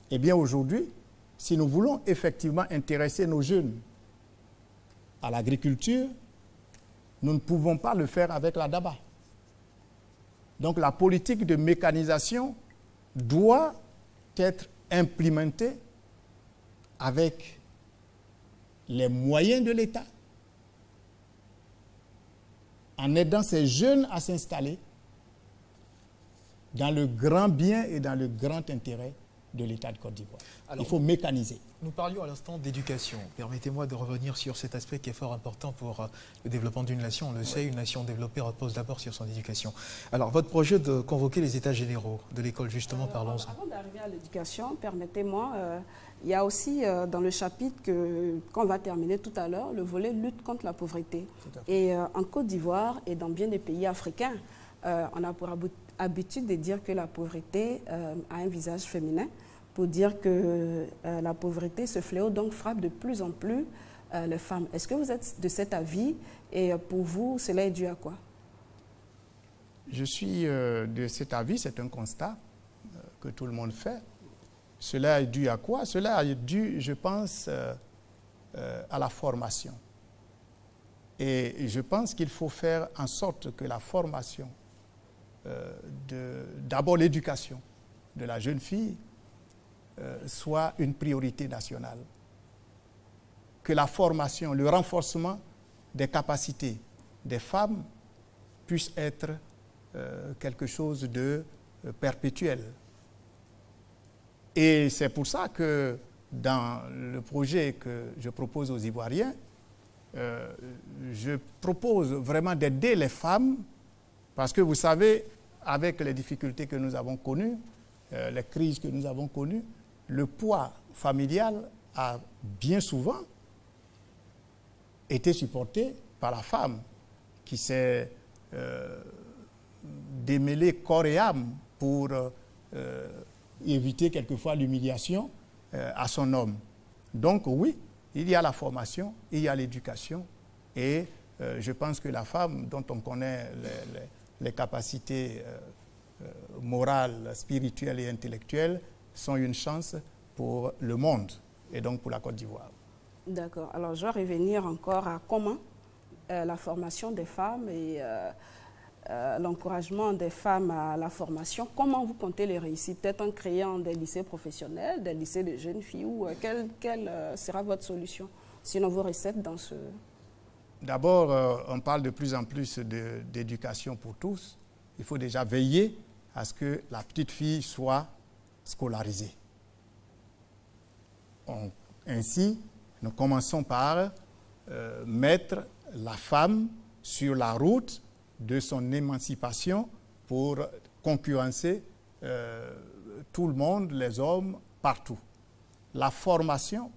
Eh bien aujourd'hui, si nous voulons effectivement intéresser nos jeunes à l'agriculture, nous ne pouvons pas le faire avec la daba. Donc la politique de mécanisation doit être implémentée avec les moyens de l'État, en aidant ces jeunes à s'installer dans le grand bien et dans le grand intérêt de l'État de Côte d'Ivoire. Il faut mécaniser.
Nous parlions à l'instant d'éducation. Permettez-moi de revenir sur cet aspect qui est fort important pour le développement d'une nation. On le sait, une nation développée repose d'abord sur son éducation. Alors, votre projet de convoquer les états généraux de l'école, justement, parlons-en.
Avant d'arriver à l'éducation, permettez-moi, il y a aussi dans le chapitre qu'on va terminer tout à l'heure, le volet lutte contre la pauvreté. Et en Côte d'Ivoire et dans bien des pays africains, on a pour habitude de dire que la pauvreté a un visage féminin, pour dire que la pauvreté, ce fléau, donc frappe de plus en plus les femmes. Est-ce que vous êtes de cet avis et pour vous, cela est dû à quoi?
Je suis de cet avis, c'est un constat que tout le monde fait. Cela est dû à quoi? Cela est dû, je pense, à la formation. Et je pense qu'il faut faire en sorte que la formation, d'abord l'éducation de la jeune fille, soit une priorité nationale. Que la formation, le renforcement des capacités des femmes puisse être quelque chose de perpétuel. Et c'est pour ça que dans le projet que je propose aux Ivoiriens, je propose vraiment d'aider les femmes parce que vous savez, avec les difficultés que nous avons connues, les crises que nous avons connues, le poids familial a bien souvent été supporté par la femme qui s'est démêlée corps et âme pour éviter quelquefois l'humiliation à son homme. Donc oui, il y a la formation, il y a l'éducation et je pense que la femme dont on connaît les capacités morales, spirituelles et intellectuelles sont une chance pour le monde et donc pour la Côte d'Ivoire.
D'accord. Alors, je vais revenir encore à comment la formation des femmes et l'encouragement des femmes à la formation, comment vous comptez les réussir? Peut-être en créant des lycées professionnels, des lycées de jeunes filles, ou quelle sera votre solution? Sinon, vos recettes dans ce...
D'abord, on parle de plus en plus d'éducation pour tous. Il faut déjà veiller à ce que la petite fille soit scolarisée. Ainsi, nous commençons par mettre la femme sur la route de son émancipation pour concurrencer tout le monde, les hommes, partout. La formation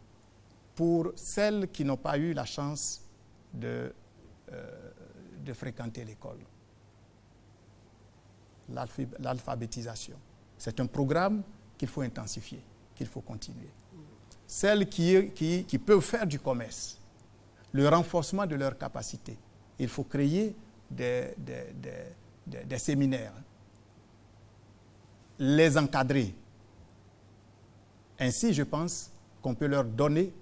pour celles qui n'ont pas eu la chance de fréquenter l'école. L'alphabétisation. C'est un programme qu'il faut intensifier, qu'il faut continuer. Celles qui peuvent faire du commerce, le renforcement de leurs capacités. Il faut créer des séminaires, les encadrer. Ainsi, je pense qu'on peut leur donner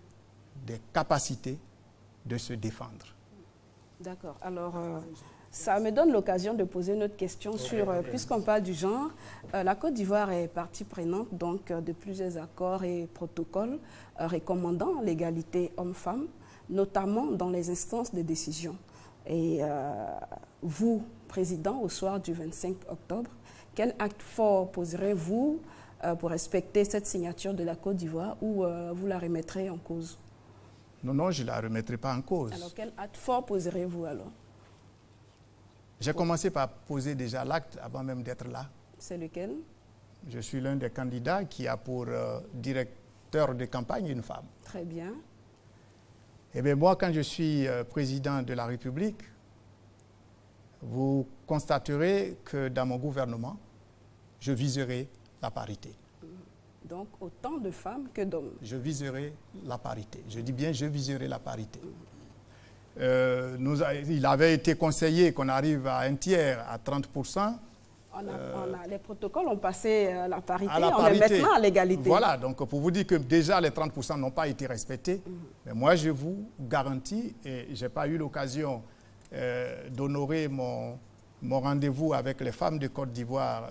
des capacités de se défendre.
D'accord. Alors, ça me donne l'occasion de poser une autre question sur, puisqu'on parle du genre, la Côte d'Ivoire est partie prenante donc, de plusieurs accords et protocoles recommandant l'égalité homme-femme, notamment dans les instances de décision. Et vous, Président, au soir du 25 octobre, quel acte fort poserez-vous pour respecter cette signature de la Côte d'Ivoire ou vous la remettrez en cause?
Non, non, je ne la remettrai pas en cause.
Alors, quel acte fort poserez-vous alors?
J'ai commencé par poser déjà l'acte avant même d'être là.
C'est lequel?
Je suis l'un des candidats qui a pour directeur de campagne une femme.
Très bien.
Eh bien, moi, quand je suis président de la République, vous constaterez que dans mon gouvernement, je viserai la parité.
Donc, autant de femmes que d'hommes.
Je viserai la parité. Je dis bien, je viserai la parité. Il avait été conseillé qu'on arrive à un tiers, à 30%.
Les protocoles ont passé la parité,
à la
on
parité.
est maintenant à l'égalité.
Voilà, donc pour vous dire que déjà les 30% n'ont pas été respectés, mais moi je vous garantis, et je n'ai pas eu l'occasion d'honorer mon rendez-vous avec les femmes de Côte d'Ivoire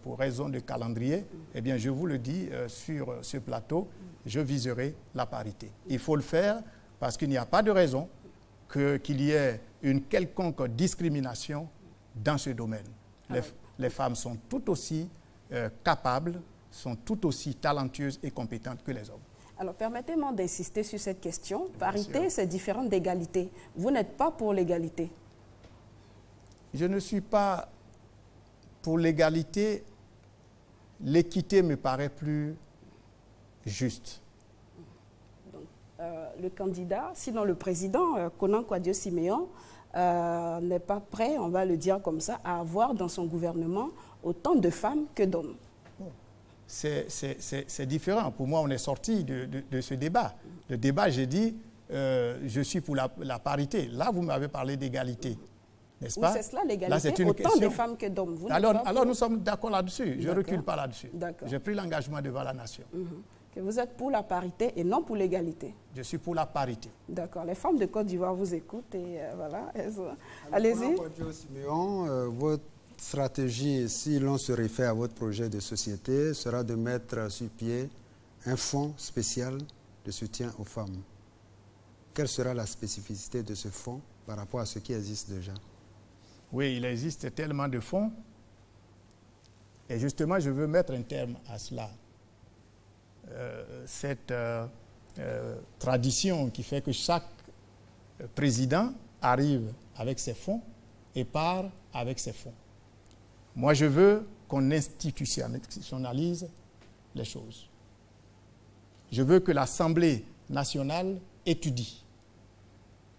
pour raison de calendrier, eh bien je vous le dis sur ce plateau, je viserai la parité. Il faut le faire parce qu'il n'y a pas de raison qu'il y ait une quelconque discrimination dans ce domaine. Les femmes sont tout aussi capables, sont tout aussi talentueuses et compétentes que les hommes.
Alors, permettez-moi d'insister sur cette question. Parité, c'est différent d'égalité. Vous n'êtes pas pour l'égalité?
Je ne suis pas pour l'égalité. L'équité me paraît plus juste.
Donc, le candidat, sinon le président, Konan Kwadwo-Siméon, n'est pas prêt, on va le dire comme ça, à avoir dans son gouvernement autant de femmes que d'hommes.
C'est différent. Pour moi, on est sorti de ce débat. Le débat, j'ai dit, je suis pour la parité. Là, vous m'avez parlé d'égalité. N'est-ce pas?
Oui, c'est cela l'égalité, autant de femmes que d'hommes.
Alors nous sommes d'accord là-dessus. Je ne recule pas là-dessus. J'ai pris l'engagement devant la nation.
Que vous êtes pour la parité et non pour l'égalité.
Je suis pour la parité.
D'accord. Les femmes de Côte d'Ivoire vous écoutent et voilà. Allez-y.
Votre stratégie, si l'on se réfère à votre projet de société, sera de mettre sur pied un fonds spécial de soutien aux femmes. Quelle sera la spécificité de ce fonds par rapport à ce qui existe déjà?
Oui, il existe tellement de fonds. Et justement, je veux mettre un terme à cela. Cette tradition qui fait que chaque président arrive avec ses fonds et part avec ses fonds. Moi, je veux qu'on institutionnalise les choses. Je veux que l'Assemblée nationale étudie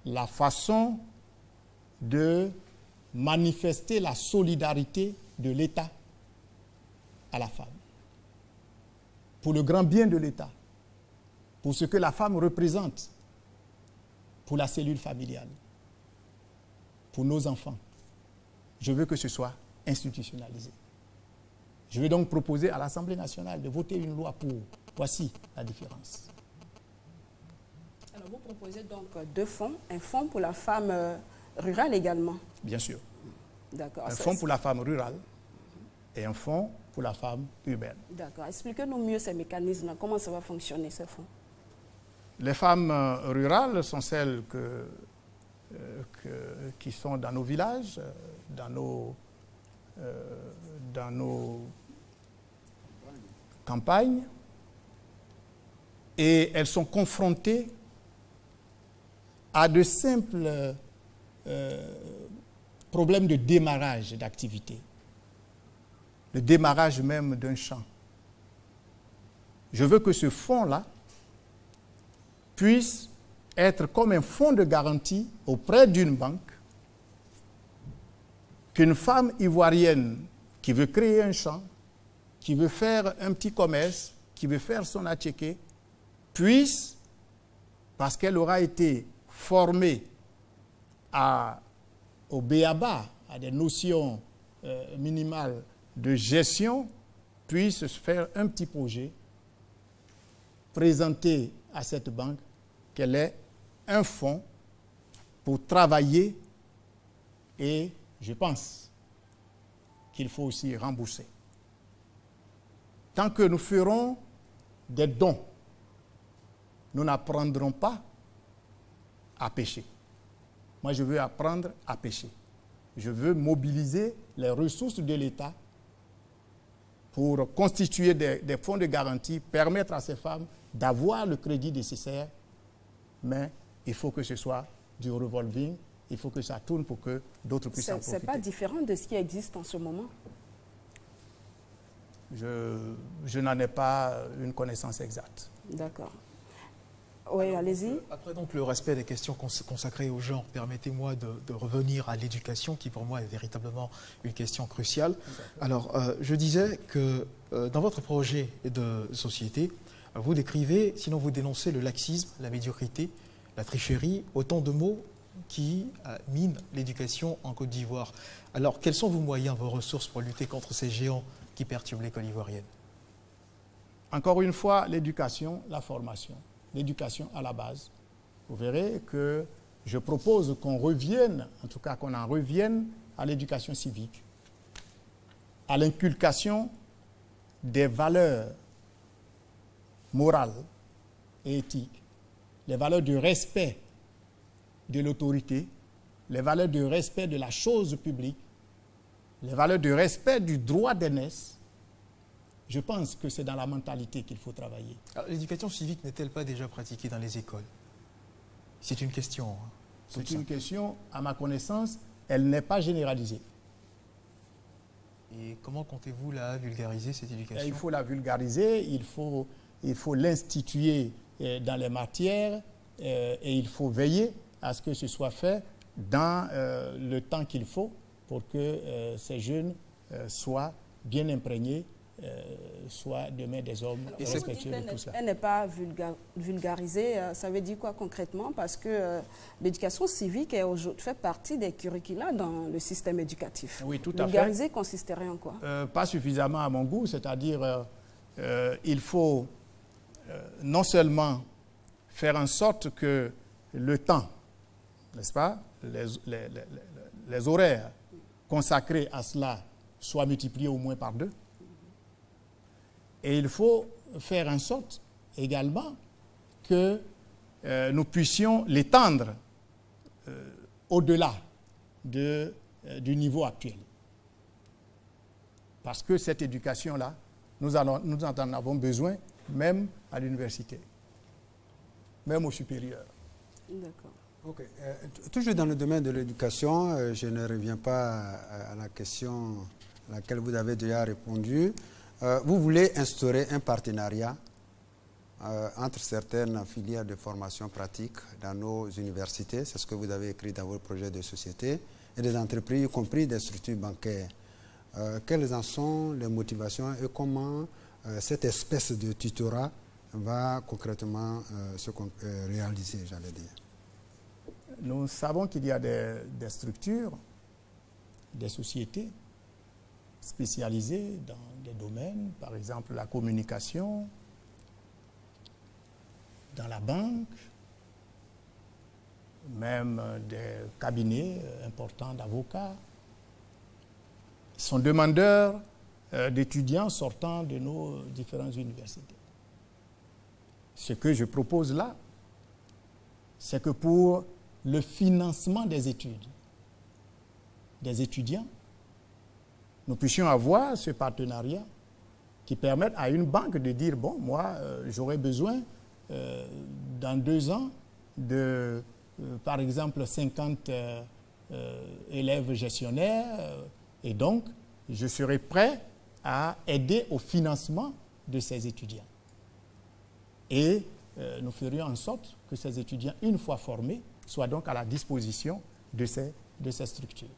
la façon de manifester la solidarité de l'État à la femme. Pour le grand bien de l'État, pour ce que la femme représente, pour la cellule familiale, pour nos enfants. Je veux que ce soit institutionnalisé. Je vais donc proposer à l'Assemblée nationale de voter une loi pour. Voici la différence.
Alors vous proposez donc deux fonds, un fonds pour la femme rurale également?
Bien sûr.
D'accord.
Un fonds pour la femme rurale et un fonds pour la femme urbaine.
D'accord. Expliquez-nous mieux ces mécanismes. Comment ça va fonctionner, ces fonds? Les
femmes rurales sont celles qui sont dans nos villages, dans nos campagnes, et elles sont confrontées à de simples problèmes de démarrage d'activité, le démarrage même d'un champ. Je veux que ce fonds-là puisse être comme un fonds de garantie auprès d'une banque, qu'une femme ivoirienne qui veut créer un champ, qui veut faire un petit commerce, qui veut faire son attiéké, puisse, parce qu'elle aura été formée au b.a.-ba, à des notions minimales de gestion, puisse faire un petit projet, présenter à cette banque qu'elle ait un fonds pour travailler, et je pense qu'il faut aussi rembourser. Tant que nous ferons des dons, nous n'apprendrons pas à pêcher. Moi, je veux apprendre à pêcher. Je veux mobiliser les ressources de l'État pour constituer des fonds de garantie, permettre à ces femmes d'avoir le crédit nécessaire, mais il faut que ce soit du revolving, il faut que ça tourne pour que d'autres puissent en profiter.
Ce n'est pas différent de ce qui existe en ce moment?
Je n'en ai pas une connaissance exacte.
D'accord. Oui, allez-y.
Après donc le respect des questions consacrées au genre, permettez-moi de revenir à l'éducation, qui pour moi est véritablement une question cruciale. Alors, je disais que dans votre projet de société, vous décrivez, sinon vous dénoncez le laxisme, la médiocrité, la tricherie, autant de mots qui minent l'éducation en Côte d'Ivoire. Alors, quels sont vos moyens, vos ressources pour lutter contre ces géants qui perturbent l'école ivoirienne?
Encore une fois, l'éducation, la formation. L'éducation à la base. Vous verrez que je propose qu'on revienne, en tout cas qu'on en revienne à l'éducation civique, à l'inculcation des valeurs morales et éthique, les valeurs de respect de l'autorité, les valeurs de respect de la chose publique, les valeurs de respect du droit d'aînesse, je pense que c'est dans la mentalité qu'il faut travailler.
L'éducation civique n'est-elle pas déjà pratiquée dans les écoles? C'est une question. Hein,
c'est une question, à ma connaissance, elle n'est pas généralisée.
Et comment comptez-vous la vulgariser, cette éducation?
Il faut la vulgariser, il faut l'instituer dans les matières et il faut veiller à ce que ce soit fait dans le temps qu'il faut pour que ces jeunes soient bien imprégnés, soient demain des hommes respectueux de tout ça.
Elle n'est pas vulgarisée, ça veut dire quoi concrètement? Parce que l'éducation civique fait partie des curricula dans le système éducatif.
Oui, tout à fait.
Vulgariser consisterait en quoi?
Pas suffisamment à mon goût, c'est-à-dire il faut non seulement faire en sorte que le temps, n'est-ce pas, les horaires consacrés à cela soient multipliés au moins par 2. Et il faut faire en sorte également que nous puissions l'étendre au-delà du niveau actuel. Parce que cette éducation-là, nous en avons besoin même à l'université, même au supérieur.
D'accord.
Okay. Toujours dans le domaine de l'éducation, je ne reviens pas à la question à laquelle vous avez déjà répondu. Vous voulez instaurer un partenariat entre certaines filières de formation pratique dans nos universités, c'est ce que vous avez écrit dans votre projet de société, et des entreprises, y compris des structures bancaires. Quelles en sont les motivations et comment cette espèce de tutorat va concrètement se réaliser, j'allais dire?
Nous savons qu'il y a des structures, des sociétés spécialisées dans des domaines, par exemple la communication, dans la banque, même des cabinets importants d'avocats. Ils sont demandeurs d'étudiants sortant de nos différentes universités. Ce que je propose là, c'est que pour le financement des études des étudiants, nous puissions avoir ce partenariat qui permette à une banque de dire, bon, moi, j'aurais besoin, dans 2 ans, de, par exemple, 50 élèves gestionnaires, et donc, je serai prêt à aider au financement de ces étudiants. Et nous ferions en sorte que ces étudiants, une fois formés, soient donc à la disposition de ces structures.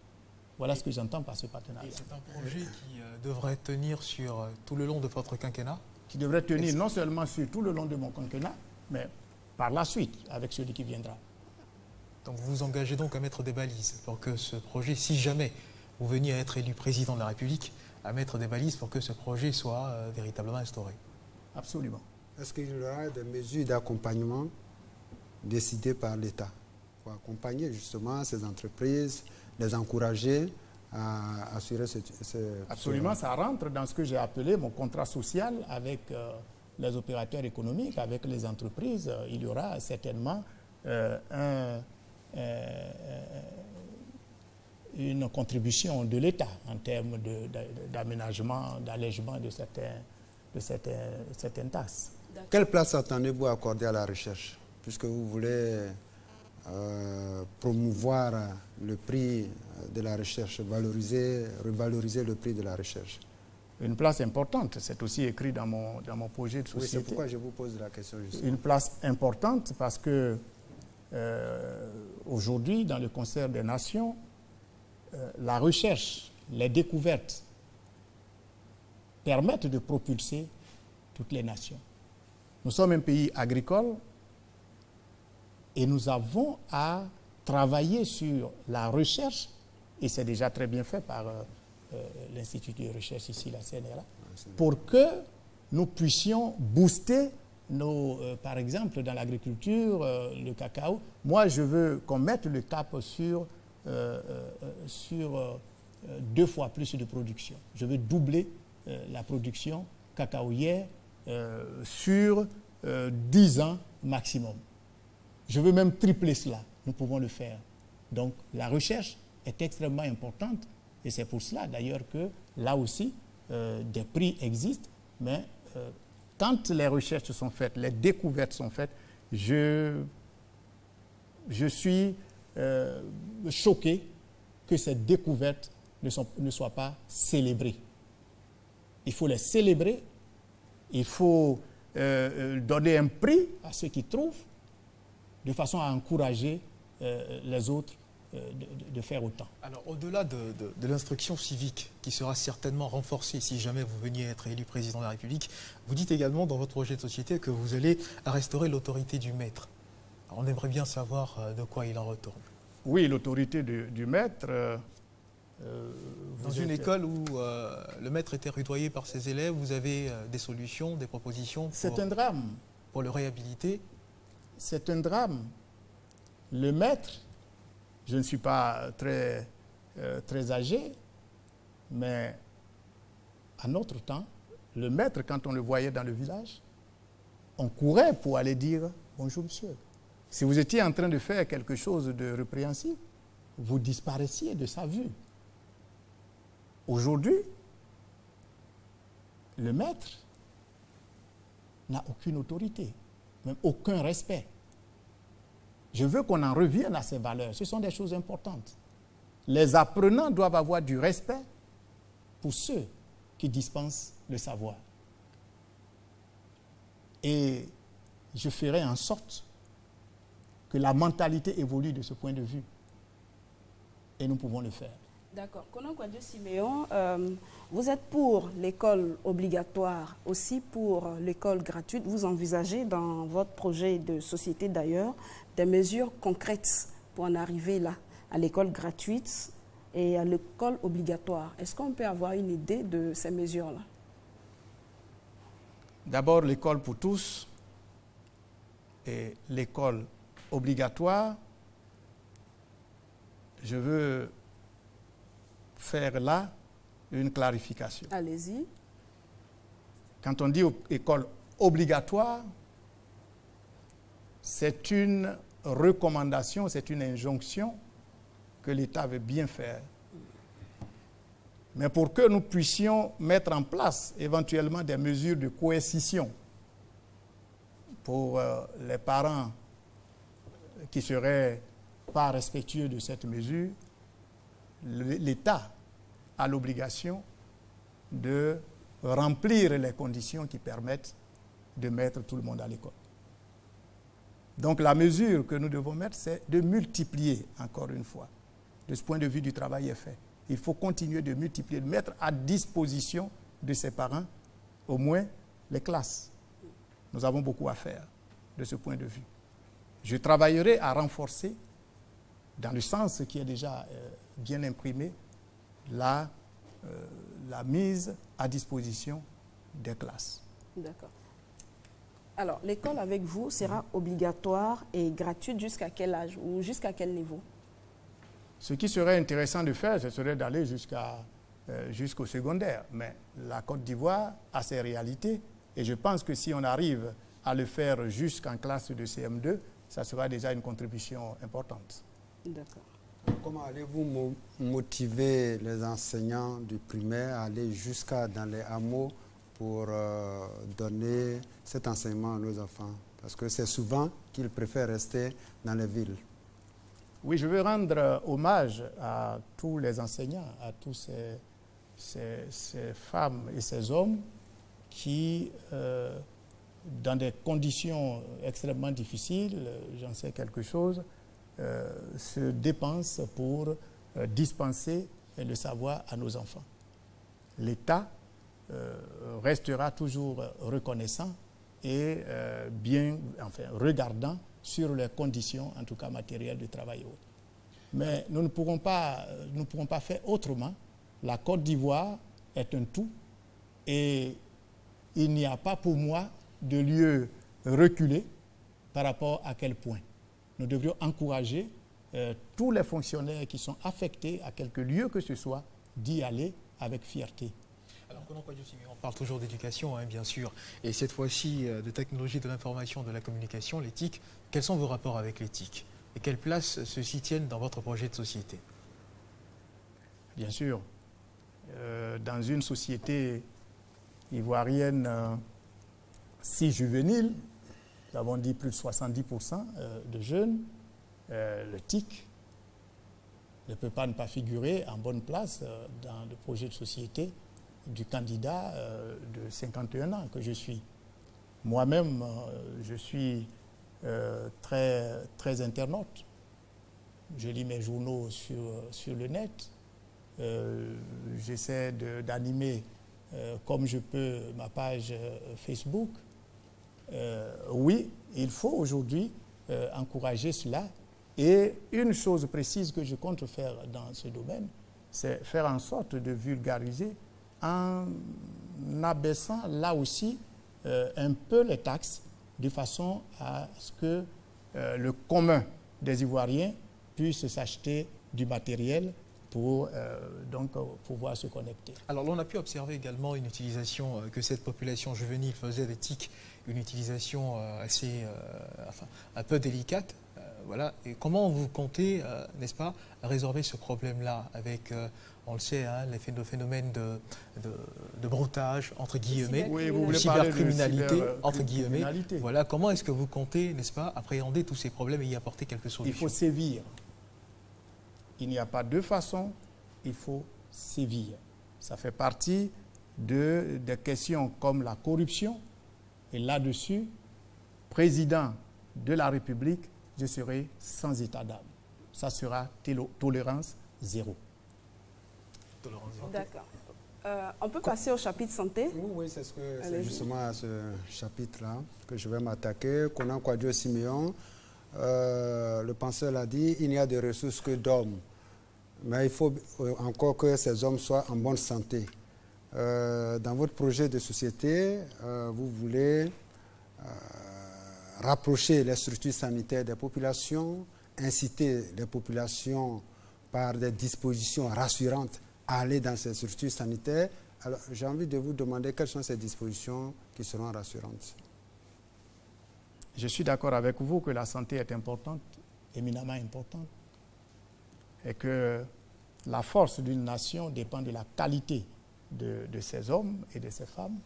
Voilà ce que j'entends par ce partenariat.
C'est un projet qui devrait tenir sur tout le long de votre quinquennat?
Qui devrait tenir non seulement sur tout le long de mon quinquennat, mais par la suite, avec celui qui viendra.
Donc vous vous engagez donc à mettre des balises pour que ce projet, si jamais vous veniez à être élu président de la République, à mettre des balises pour que ce projet soit véritablement instauré?
Absolument.
Est-ce qu'il y aura des mesures d'accompagnement décidées par l'État pour accompagner justement ces entreprises, les encourager à assurer ce...
Absolument, ça rentre dans ce que j'ai appelé mon contrat social avec les opérateurs économiques, avec les entreprises. Il y aura certainement une contribution de l'État en termes d'aménagement, d'allègement de certaines taxes.
Quelle place attendez-vous accorder à la recherche, puisque vous voulez promouvoir le prix de la recherche, revaloriser le prix de la recherche?
Une place importante, c'est aussi écrit dans mon projet de société.
Oui, c'est pourquoi je vous pose la question justement.
Une place importante parce que aujourd'hui, dans le concert des nations, la recherche, les découvertes permettent de propulser toutes les nations. Nous sommes un pays agricole et nous avons à travailler sur la recherche, et c'est déjà très bien fait par l'Institut de recherche ici, la CNRA, pour que nous puissions booster par exemple, dans l'agriculture, le cacao. Moi, je veux qu'on mette le cap sur 2 fois plus de production. Je veux doubler la production cacaoyère sur 10 ans maximum. Je veux même tripler cela. Nous pouvons le faire. Donc, la recherche est extrêmement importante et c'est pour cela d'ailleurs que là aussi, des prix existent, mais quand les recherches sont faites, les découvertes sont faites, je suis choqué que ces découvertes ne soient pas célébrées. Il faut les célébrer, il faut donner un prix à ceux qui trouvent, de façon à encourager les autres de faire autant.
Alors, au-delà de l'instruction civique, qui sera certainement renforcée si jamais vous veniez être élu président de la République, vous dites également dans votre projet de société que vous allez restaurer l'autorité du maître. Alors, on aimerait bien savoir de quoi il en retourne.
Oui, l'autorité du maître...
dans une école où le maître était rudoyé par ses élèves, vous avez des solutions, des propositions
C'est un drame.
Pour le réhabiliter?
C'est un drame. Le maître, je ne suis pas très âgé, mais à notre temps, le maître, quand on le voyait dans le village, on courait pour aller dire « Bonjour monsieur ». Si vous étiez en train de faire quelque chose de répréhensible, vous disparaissiez de sa vue. Aujourd'hui, le maître n'a aucune autorité, même aucun respect. Je veux qu'on en revienne à ces valeurs. Ce sont des choses importantes. Les apprenants doivent avoir du respect pour ceux qui dispensent le savoir. Et je ferai en sorte que la mentalité évolue de ce point de vue. Et nous pouvons le faire.
D'accord. Konan Kwadjo Siméon, vous êtes pour l'école obligatoire, aussi pour l'école gratuite. Vous envisagez dans votre projet de société d'ailleurs des mesures concrètes pour en arriver là, à l'école gratuite et à l'école obligatoire. Est-ce qu'on peut avoir une idée de ces mesures-là?
D'abord, l'école pour tous et l'école obligatoire. Je veux faire là une clarification.
Allez-y.
Quand on dit école obligatoire, c'est une recommandation, c'est une injonction que l'État veut bien faire. Mais pour que nous puissions mettre en place éventuellement des mesures de coercition pour les parents qui seraient pas respectueux de cette mesure, l'État a l'obligation de remplir les conditions qui permettent de mettre tout le monde à l'école. Donc la mesure que nous devons mettre, c'est de multiplier, encore une fois. De ce point de vue, du travail est fait. Il faut continuer de multiplier, de mettre à disposition de ses parents au moins les classes. Nous avons beaucoup à faire de ce point de vue. Je travaillerai à renforcer, dans le sens qui est déjà bien imprimé, la mise à disposition des classes.
D'accord. Alors, l'école avec vous sera obligatoire et gratuite jusqu'à quel âge ou jusqu'à quel niveau?
Ce qui serait intéressant de faire, ce serait d'aller jusqu'au secondaire. Mais la Côte d'Ivoire a ses réalités et je pense que si on arrive à le faire jusqu'en classe de CM2, ça sera déjà une contribution importante.
D'accord.
Comment allez-vous motiver les enseignants du primaire à aller jusqu'à dans les hameaux pour donner cet enseignement à nos enfants? Parce que c'est souvent qu'ils préfèrent rester dans les villes.
Oui, je veux rendre hommage à tous les enseignants, à tous ces femmes et ces hommes qui, dans des conditions extrêmement difficiles, j'en sais quelque chose, se dépensent pour dispenser le savoir à nos enfants. L'État restera toujours reconnaissant et regardant sur les conditions, en tout cas matérielles, de travail et autres. Mais nous ne pourrons pas faire autrement. La Côte d'Ivoire est un tout et il n'y a pas pour moi de lieu reculé par rapport à quel point. Nous devrions encourager tous les fonctionnaires qui sont affectés à quelque lieu que ce soit d'y aller avec fierté.
Alors, On parle toujours d'éducation, hein, bien sûr, et cette fois-ci de technologie de l'information, de la communication, l'éthique. Quels sont vos rapports avec l'éthique et quelle place ceux-ci tiennent dans votre projet de société?
Bien sûr, dans une société ivoirienne si juvénile, nous avons dit plus de 70% de jeunes, l'éthique ne peut pas ne pas figurer en bonne place dans le projet de société du candidat de 51 ans que je suis. Moi-même, je suis très internaute. Je lis mes journaux sur le net. J'essaie d'animer comme je peux ma page Facebook. Oui, il faut aujourd'hui encourager cela. Et une chose précise que je compte faire dans ce domaine, c'est faire en sorte de vulgariser en abaissant là aussi un peu les taxes de façon à ce que le commun des Ivoiriens puisse s'acheter du matériel pour donc pouvoir se connecter.
Alors l'on a pu observer également une utilisation que cette population juvénile faisait des TIC, une utilisation assez, enfin, un peu délicate. Voilà. Et comment vous comptez, n'est-ce pas, résorber ce problème-là avec, on le sait, hein, les phénomènes de broutage, entre guillemets,
oui, vous
de
voulez
cybercriminalité,
parler de
entre guillemets.
cybercriminalité.
Voilà. Comment est-ce que vous comptez, n'est-ce pas, appréhender tous ces problèmes et y apporter quelque chose?
Il faut sévir. Il n'y a pas de façon, il faut sévir. Ça fait partie des questions comme la corruption. Et là-dessus, président de la République, je serai sans état d'âme. Ça sera tolérance zéro.
D'accord. On peut passer au chapitre santé.
Oui, c'est justement à ce chapitre-là que je vais m'attaquer. Konan Kwadjo Siméon, le penseur l'a dit, il n'y a de ressources que d'hommes. Mais il faut encore que ces hommes soient en bonne santé. Dans votre projet de société, vous voulez rapprocher les structures sanitaires des populations, inciter les populations par des dispositions rassurantes à aller dans ces structures sanitaires. Alors, j'ai envie de vous demander quelles sont ces dispositions qui seront rassurantes.
Je suis d'accord avec vous que la santé est importante, éminemment importante, et que la force d'une nation dépend de la qualité de ses hommes et de ses femmes.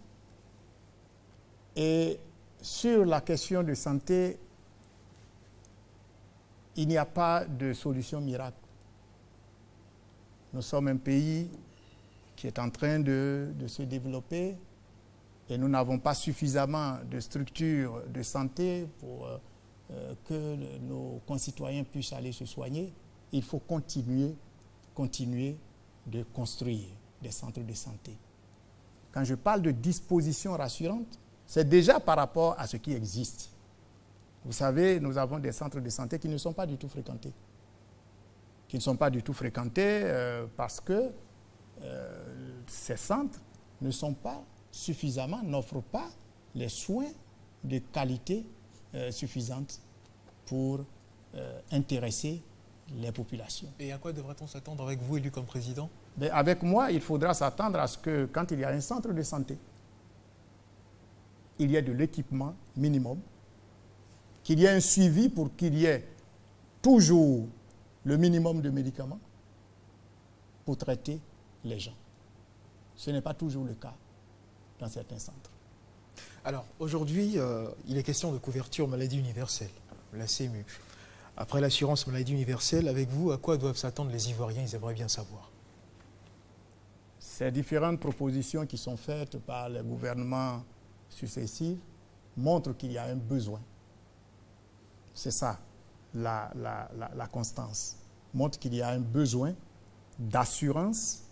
Et sur la question de santé, il n'y a pas de solution miracle. Nous sommes un pays qui est en train de se développer et nous n'avons pas suffisamment de structures de santé pour que nos concitoyens puissent aller se soigner. Il faut continuer de construire des centres de santé. Quand je parle de dispositions rassurantes, c'est déjà par rapport à ce qui existe. Vous savez, nous avons des centres de santé qui ne sont pas du tout fréquentés. Qui ne sont pas du tout fréquentés parce que ces centres ne sont pas suffisamment, n'offrent pas les soins de qualité suffisante pour intéresser les populations.
Et à quoi devrait-on s'attendre avec vous, élu comme président?
Mais avec moi, il faudra s'attendre à ce que quand il y a un centre de santé, il y ait de l'équipement minimum, qu'il y ait un suivi pour qu'il y ait toujours le minimum de médicaments pour traiter les gens. Ce n'est pas toujours le cas dans certains centres.
Alors, aujourd'hui, il est question de couverture maladie universelle, la CMU. Après l'assurance maladie universelle, avec vous, à quoi doivent s'attendre les Ivoiriens? Ils aimeraient bien savoir.
Ces différentes propositions qui sont faites par les gouvernements successifs montrent qu'il y a un besoin. C'est ça, la constance. Montre qu'il y a un besoin d'assurance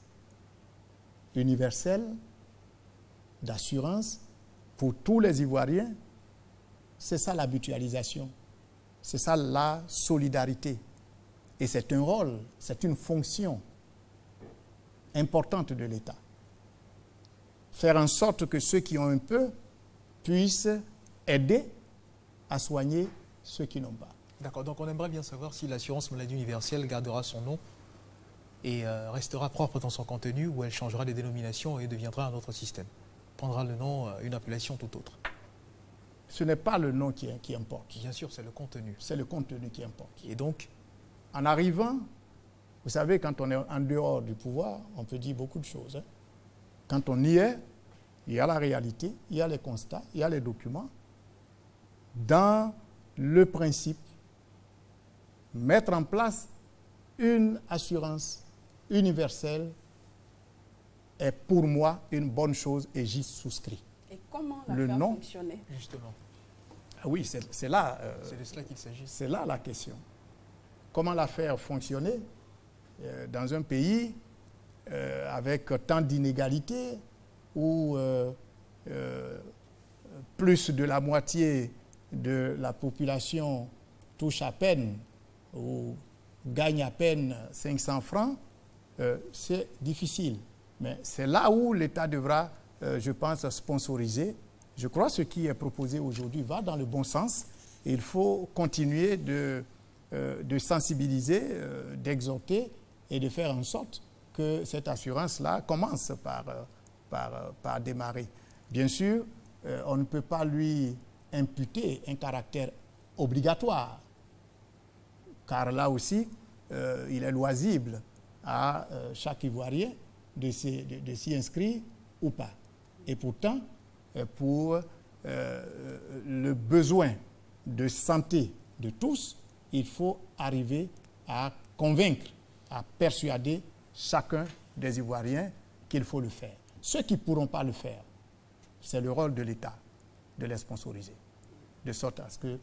universelle, d'assurance pour tous les Ivoiriens. C'est ça la mutualisation. C'est ça la solidarité. Et c'est un rôle, c'est une fonction importante de l'État. Faire en sorte que ceux qui ont un peu puissent aider à soigner ceux qui n'ont pas.
D'accord, donc on aimerait bien savoir si l'assurance maladie universelle gardera son nom et restera propre dans son contenu, ou elle changera les dénominations et deviendra un autre système, prendra le nom, une appellation tout autre?
Ce n'est pas le nom qui importe.
Bien sûr, c'est le contenu.
C'est le contenu qui importe.
Et donc,
en arrivant, vous savez, quand on est en dehors du pouvoir, on peut dire beaucoup de choses. Hein. Quand on y est, il y a la réalité, il y a les constats, il y a les documents. Dans le principe, mettre en place une assurance universelle est pour moi une bonne chose et j'y souscris.
Et comment la faire fonctionner?
Justement.
Ah oui, c'est là.
C'est de cela qu'il s'agit.
C'est là la question. Comment la faire fonctionner dans un pays avec tant d'inégalités où plus de la moitié de la population touche à peine ou gagne à peine 500 francs, c'est difficile. Mais c'est là où l'État devra, je pense, sponsoriser. Je crois que ce qui est proposé aujourd'hui va dans le bon sens. Il faut continuer de sensibiliser, d'exhorter et de faire en sorte que cette assurance-là commence par démarrer. Bien sûr, on ne peut pas lui imputer un caractère obligatoire, car là aussi, il est loisible à chaque Ivoirien de s'y inscrire ou pas. Et pourtant, pour le besoin de santé de tous, il faut arriver à convaincre, à persuader chacun des Ivoiriens qu'il faut le faire. Ceux qui ne pourront pas le faire, c'est le rôle de l'État de les sponsoriser, de sorte à ce que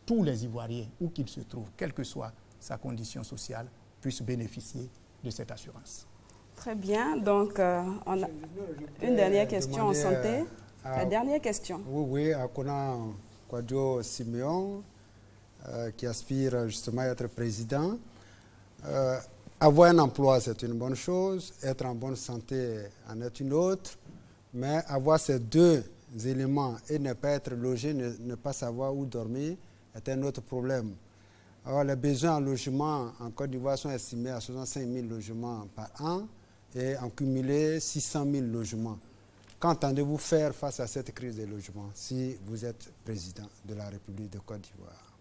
tous les Ivoiriens, où qu'ils se trouvent, quelle que soit sa condition sociale, puissent bénéficier de cette assurance.
Très bien. Donc, on a une dernière question en santé. La dernière question.
Oui, à Konan Kwadjo Siméon, qui aspire justement à être président. Avoir un emploi, c'est une bonne chose. Être en bonne santé en est une autre. Mais avoir ces deux éléments et ne pas être logé, ne pas savoir où dormir, est un autre problème. Alors, les besoins en logement en Côte d'Ivoire sont estimés à 65 000 logements par an et en cumulé 600 000 logements. Qu'entendez-vous faire face à cette crise des logements si vous êtes président de la République de Côte d'Ivoire?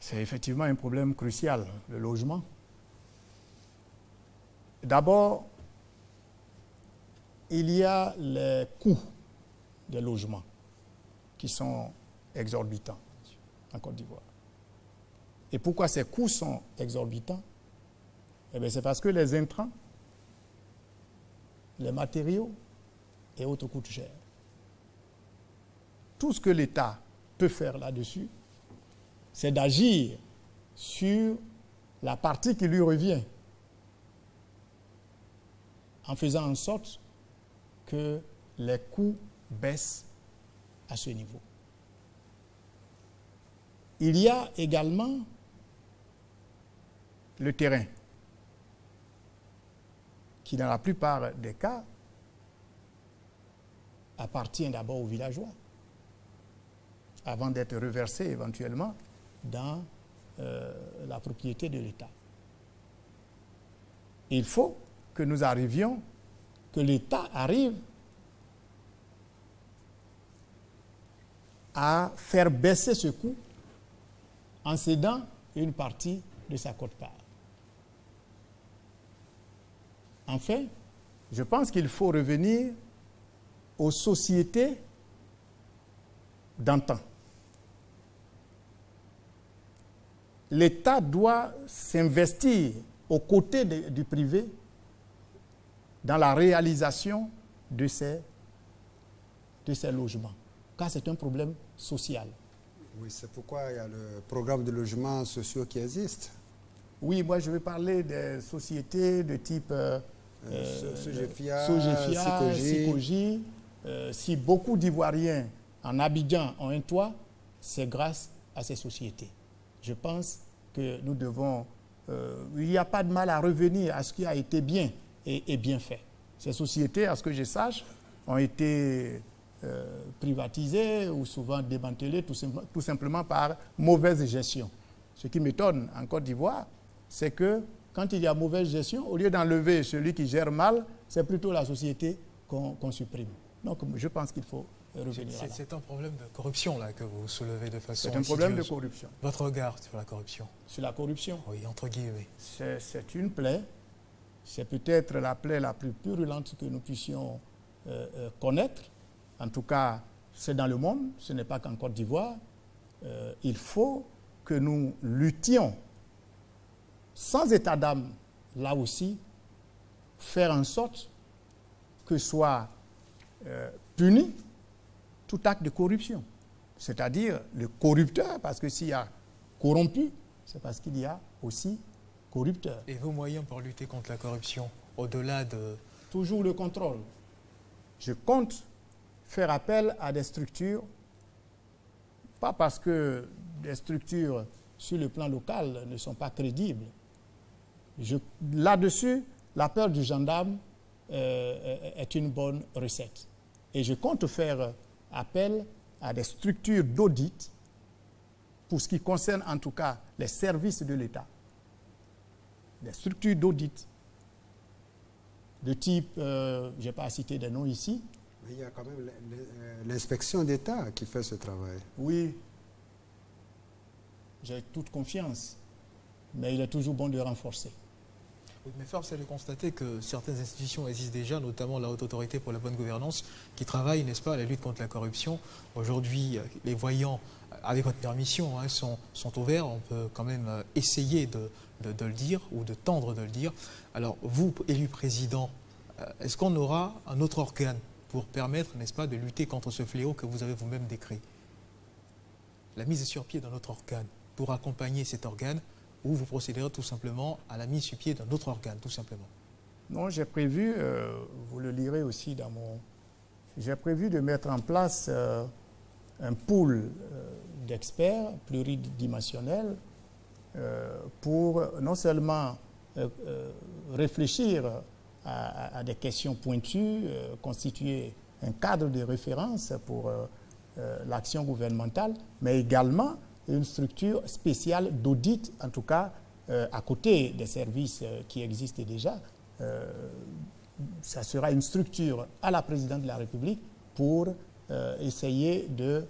C'est effectivement un problème crucial, le logement. D'abord, il y a les coûts des logements qui sont exorbitants en Côte d'Ivoire. Et pourquoi ces coûts sont exorbitants? Eh bien, c'est parce que les intrants, les matériaux et autres coûtent cher. Tout ce que l'État peut faire là-dessus, c'est d'agir sur la partie qui lui revient en faisant en sorte que les coûts baissent à ce niveau. Il y a également le terrain, qui dans la plupart des cas appartient d'abord aux villageois, avant d'être reversé éventuellement dans la propriété de l'État. Il faut que nous arrivions, que l'État arrive à faire baisser ce coût en cédant une partie de sa quote-part. Enfin, je pense qu'il faut revenir aux sociétés d'antan. L'État doit s'investir aux côtés du privé dans la réalisation de ces logements, car c'est un problème social.
Oui, c'est pourquoi il y a le programme de logements sociaux qui existe.
Oui, moi je vais parler des sociétés de type
Sogefia,
Sikoji. Si beaucoup d'Ivoiriens en Abidjan ont un toit, c'est grâce à ces sociétés. Je pense que nous devons... il n'y a pas de mal à revenir à ce qui a été bien et bien fait. Ces sociétés, à ce que je sache, ont été privatisées ou souvent démantelées tout simplement par mauvaise gestion. Ce qui m'étonne en Côte d'Ivoire, c'est que quand il y a mauvaise gestion, au lieu d'enlever celui qui gère mal, c'est plutôt la société qu'on supprime. Donc je pense qu'il faut revenir là.
C'est un problème de corruption là, que vous soulevez de façon
C'est un problème de
insidieuse.
corruption.
Votre regard sur la corruption?
Sur la corruption?
Oui, entre guillemets.
C'est une plaie. C'est peut-être la plaie la plus purulente que nous puissions connaître. En tout cas, c'est dans le monde, ce n'est pas qu'en Côte d'Ivoire. Il faut que nous luttions sans état d'âme, là aussi, faire en sorte que soit puni tout acte de corruption. C'est-à-dire le corrupteur, parce que s'il y a corrompu, c'est parce qu'il y a aussi corrupteur.
Et vos moyens pour lutter contre la corruption, au-delà de...
Toujours le contrôle. Je compte faire appel à des structures, pas parce que des structures sur le plan local ne sont pas crédibles. Là-dessus, la peur du gendarme est une bonne recette. Et je compte faire appel à des structures d'audit pour ce qui concerne en tout cas les services de l'État. Des structures d'audit de type, je n'ai pas cité des noms ici.
Mais il y a quand même l'inspection d'État qui fait ce travail.
Oui, j'ai toute confiance, mais il est toujours bon de renforcer.
Oui, mais force est de constater que certaines institutions existent déjà, notamment la Haute Autorité pour la bonne gouvernance, qui travaille, n'est-ce pas, à la lutte contre la corruption. Aujourd'hui, les voyants, avec votre permission, hein, sont au vert. On peut quand même essayer de le dire ou de tendre de le dire. Alors, vous, élu président, est-ce qu'on aura un autre organe pour permettre, n'est-ce pas, de lutter contre ce fléau que vous avez vous-même décrit? La mise sur pied d'un autre organe pour accompagner cet organe, ou vous procéderez tout simplement à la mise sur pied d'un autre organe, tout simplement?
Non, j'ai prévu, vous le lirez aussi dans mon... J'ai prévu de mettre en place un pool d'experts pluridimensionnels pour non seulement réfléchir à des questions pointues, constituer un cadre de référence pour l'action gouvernementale, mais également une structure spéciale d'audit, en tout cas à côté des services qui existent déjà. Ça sera une structure à la présidente de la République pour essayer de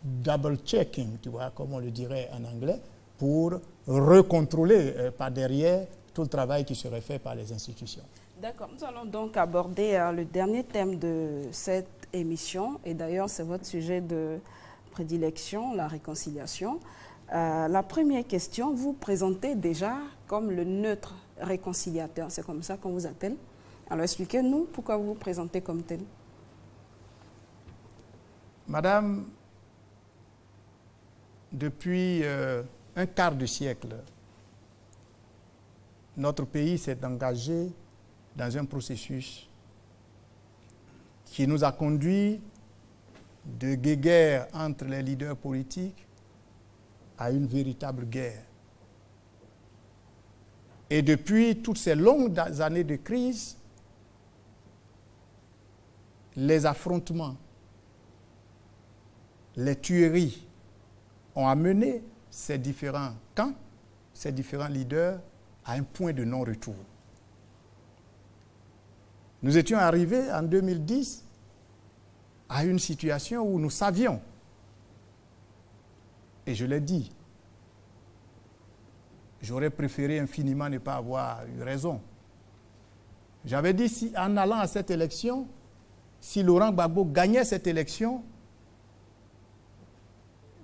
double-checking, tu vois, comme on le dirait en anglais, pour recontrôler par derrière tout le travail qui serait fait par les institutions. D'accord.
Nous allons donc aborder le dernier thème de cette émission, et d'ailleurs c'est votre sujet de prédilection, la réconciliation. La première question, vous présentez déjà comme le neutre réconciliateur, c'est comme ça qu'on vous appelle. Alors expliquez-nous pourquoi vous vous présentez comme tel.
Madame, depuis un quart de siècle, notre pays s'est engagé dans un processus qui nous a conduit de guéguerre entre les leaders politiques à une véritable guerre. Et depuis toutes ces longues années de crise, les affrontements, les tueries ont amené ces différents camps, ces différents leaders à un point de non-retour. Nous étions arrivés en 2010 à une situation où nous savions, et je l'ai dit, j'aurais préféré infiniment ne pas avoir eu raison. J'avais dit, si, en allant à cette élection, si Laurent Gbagbo gagnait cette élection,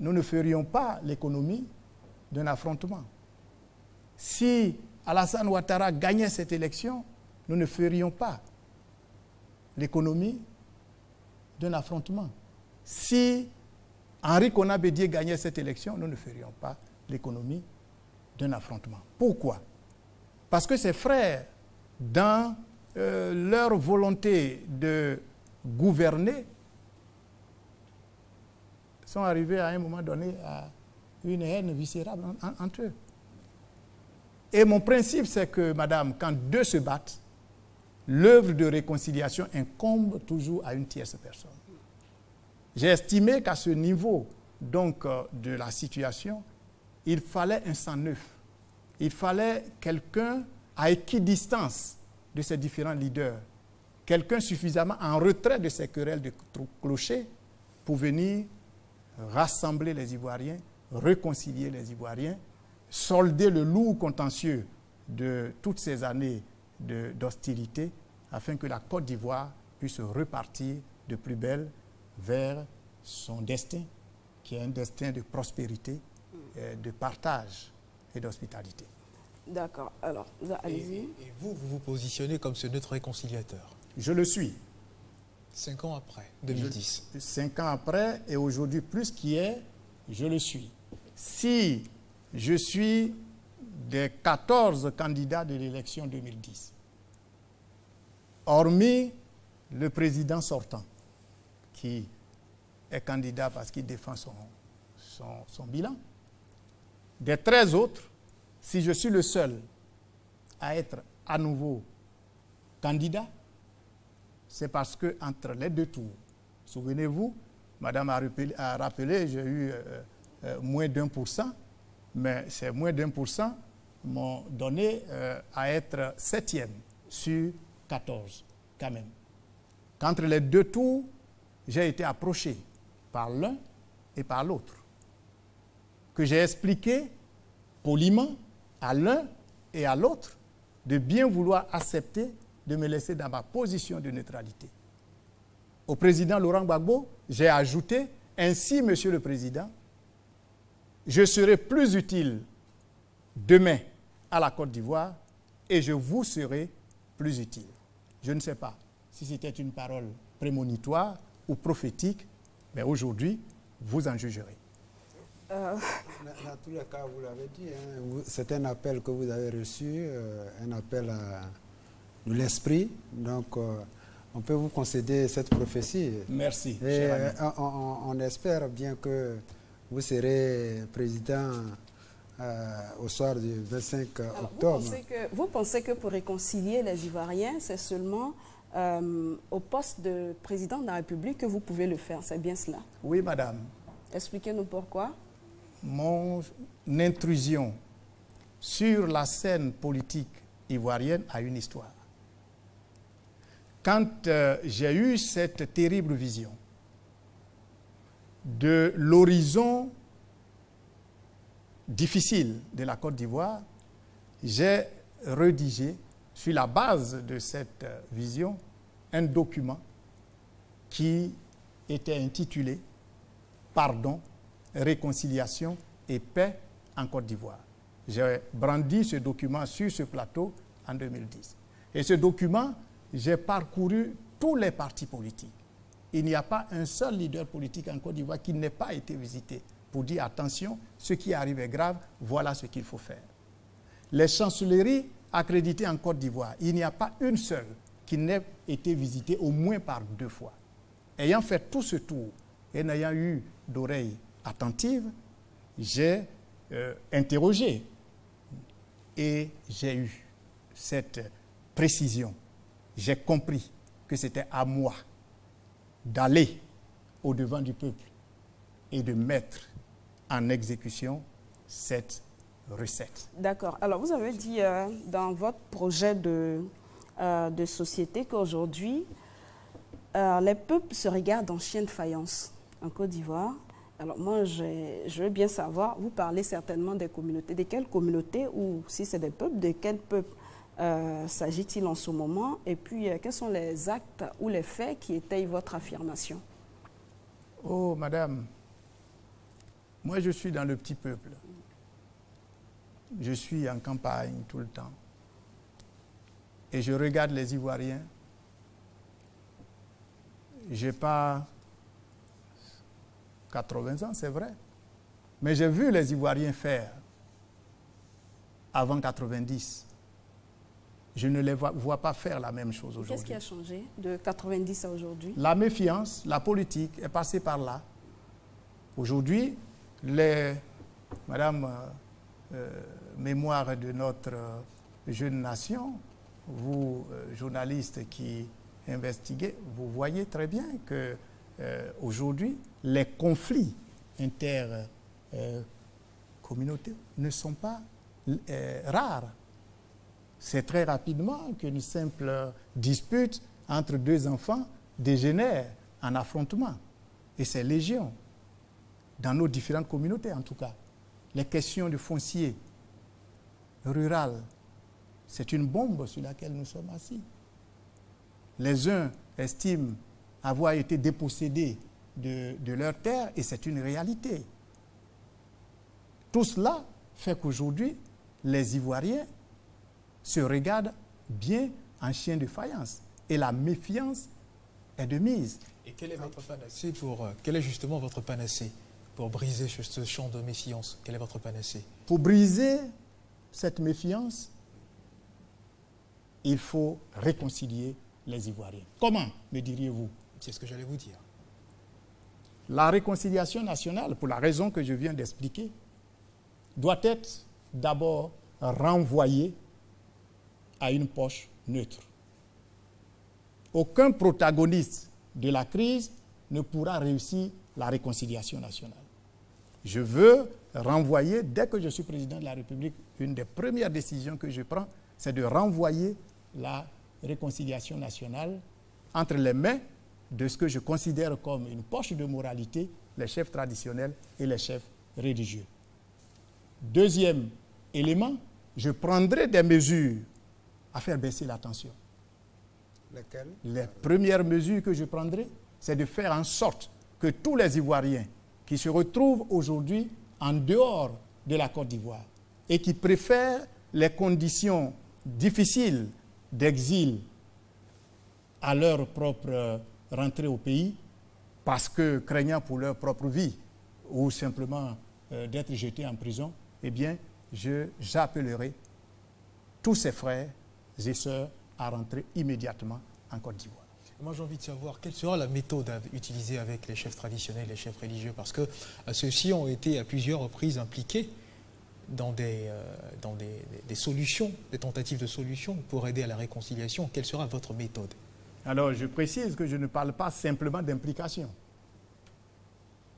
nous ne ferions pas l'économie d'un affrontement. Si Alassane Ouattara gagnait cette élection, nous ne ferions pas l'économie d'un affrontement. Si Henri Konan Bédié gagnait cette élection, nous ne ferions pas l'économie d'un affrontement. Pourquoi? Parce que ces frères, dans leur volonté de gouverner, sont arrivés à un moment donné à une haine viscérale entre eux. Et mon principe, c'est que, madame, quand deux se battent, l'œuvre de réconciliation incombe toujours à une tierce personne. J'ai estimé qu'à ce niveau donc, de la situation, il fallait un sang neuf il fallait quelqu'un à équidistance de ces différents leaders, quelqu'un suffisamment en retrait de ces querelles de clochers pour venir rassembler les Ivoiriens, réconcilier les Ivoiriens, solder le lourd contentieux de toutes ces années d'hostilité afin que la Côte d'Ivoire puisse repartir de plus belle vers son destin, qui est un destin de prospérité, de partage et d'hospitalité.
D'accord. Alors, allez-y.
Et vous vous positionnez comme ce neutre réconciliateur.
Je le suis.
5 ans après, 2010.
5 ans après, et aujourd'hui plus qu'hier, je le suis. Si je suis des 14 candidats de l'élection 2010, hormis le président sortant, qui est candidat parce qu'il défend son bilan, des 13 autres, si je suis le seul à être à nouveau candidat, c'est parce qu'entre les deux tours, souvenez-vous, Madame a rappelé, j'ai eu moins d'1%, mais ces moins d'1% m'ont donné à être 7e sur 14, quand même. Qu'entre les deux tours, j'ai été approché par l'un et par l'autre, que j'ai expliqué poliment à l'un et à l'autre de bien vouloir accepter de me laisser dans ma position de neutralité. Au président Laurent Gbagbo, j'ai ajouté, ainsi, Monsieur le Président, je serai plus utile demain à la Côte d'Ivoire et je vous serai plus utile. Je ne sais pas si c'était une parole prémonitoire ou prophétique, mais aujourd'hui, vous en jugerez.
Dans tous les cas, vous l'avez dit, hein, c'est un appel que vous avez reçu, un appel de l'esprit. Donc, on peut vous concéder cette prophétie.
Merci.
Et on espère bien que vous serez président au soir du 25 octobre.
Vous pensez que pour réconcilier les Ivoiriens, c'est seulement au poste de président de la République que vous pouvez le faire, c'est bien cela?
Oui, madame.
Expliquez-nous pourquoi.
Mon intrusion sur la scène politique ivoirienne a une histoire. Quand j'ai eu cette terrible vision de l'horizon difficile de la Côte d'Ivoire, j'ai rédigé, sur la base de cette vision, un document qui était intitulé « Pardon, réconciliation et paix en Côte d'Ivoire ». J'ai brandi ce document sur ce plateau en 2010. Et ce document, j'ai parcouru tous les partis politiques. Il n'y a pas un seul leader politique en Côte d'Ivoire qui n'ait pas été visité pour dire attention, ce qui arrive est grave, voilà ce qu'il faut faire. Les chancelleries accréditées en Côte d'Ivoire, il n'y a pas une seule qui n'ait été visitée au moins par 2 fois. Ayant fait tout ce tour et n'ayant eu d'oreilles attentives, j'ai interrogé et j'ai eu cette précision. J'ai compris que c'était à moi d'aller au-devant du peuple et de mettre en exécution cette recette.
D'accord. Alors, vous avez dit dans votre projet de société qu'aujourd'hui, les peuples se regardent en chien de faïence en Côte d'Ivoire. Alors, moi, je veux bien savoir, vous parlez certainement des communautés. De quelles communautés ou si c'est des peuples, de quel peuple s'agit-il en ce moment? Et puis, quels sont les actes ou les faits qui étayent votre affirmation?
Oh, madame, moi, je suis dans le petit peuple. Je suis en campagne tout le temps. Et je regarde les Ivoiriens. Je n'ai pas 80 ans, c'est vrai. Mais j'ai vu les Ivoiriens faire avant 90. Je ne les vois pas faire la même chose aujourd'hui.
Qu'est-ce qui a changé de 90 à aujourd'hui?
La méfiance, la politique est passée par là. Aujourd'hui, Madame, mémoire de notre jeune nation, vous, journalistes qui investiguez, vous voyez très bien que aujourd'hui, les conflits intercommunautaires ne sont pas rare. C'est très rapidement qu'une simple dispute entre deux enfants dégénère en affrontement. Et c'est légion, dans nos différentes communautés en tout cas. Les questions du foncier rural, c'est une bombe sur laquelle nous sommes assis. Les uns estiment avoir été dépossédés de leurs terres et c'est une réalité. Tout cela fait qu'aujourd'hui, les Ivoiriens se regardent bien en chien de faïence et la méfiance est de mise.
Et quel est votre panacée quel est justement votre panacée pour briser ce champ de méfiance? Quel est votre panacée?
Pour briser cette méfiance, il faut réconcilier les Ivoiriens. Comment, me diriez-vous?
C'est ce que j'allais vous dire.
La réconciliation nationale, pour la raison que je viens d'expliquer, doit être d'abord renvoyée à une poche neutre. Aucun protagoniste de la crise ne pourra réussir la réconciliation nationale. Je veux renvoyer, dès que je suis président de la République, une des premières décisions que je prends, c'est de renvoyer la réconciliation nationale entre les mains de ce que je considère comme une poche de moralité, les chefs traditionnels et les chefs religieux. Deuxième élément, je prendrai des mesures à faire baisser la tension.
Lesquelles?
Les premières mesures que je prendrai, c'est de faire en sorte que tous les Ivoiriens qui se retrouvent aujourd'hui en dehors de la Côte d'Ivoire et qui préfèrent les conditions difficiles d'exil à leur propre rentrée au pays parce que craignant pour leur propre vie ou simplement d'être jetés en prison, eh bien, j'appellerai tous ces frères et sœurs à rentrer immédiatement en Côte d'Ivoire.
Moi, j'ai envie de savoir quelle sera la méthode à utiliser avec les chefs traditionnels, les chefs religieux, parce que ceux-ci ont été à plusieurs reprises impliqués dans des solutions, des tentatives de solutions pour aider à la réconciliation. Quelle sera votre méthode?
Alors, je précise que je ne parle pas simplement d'implication.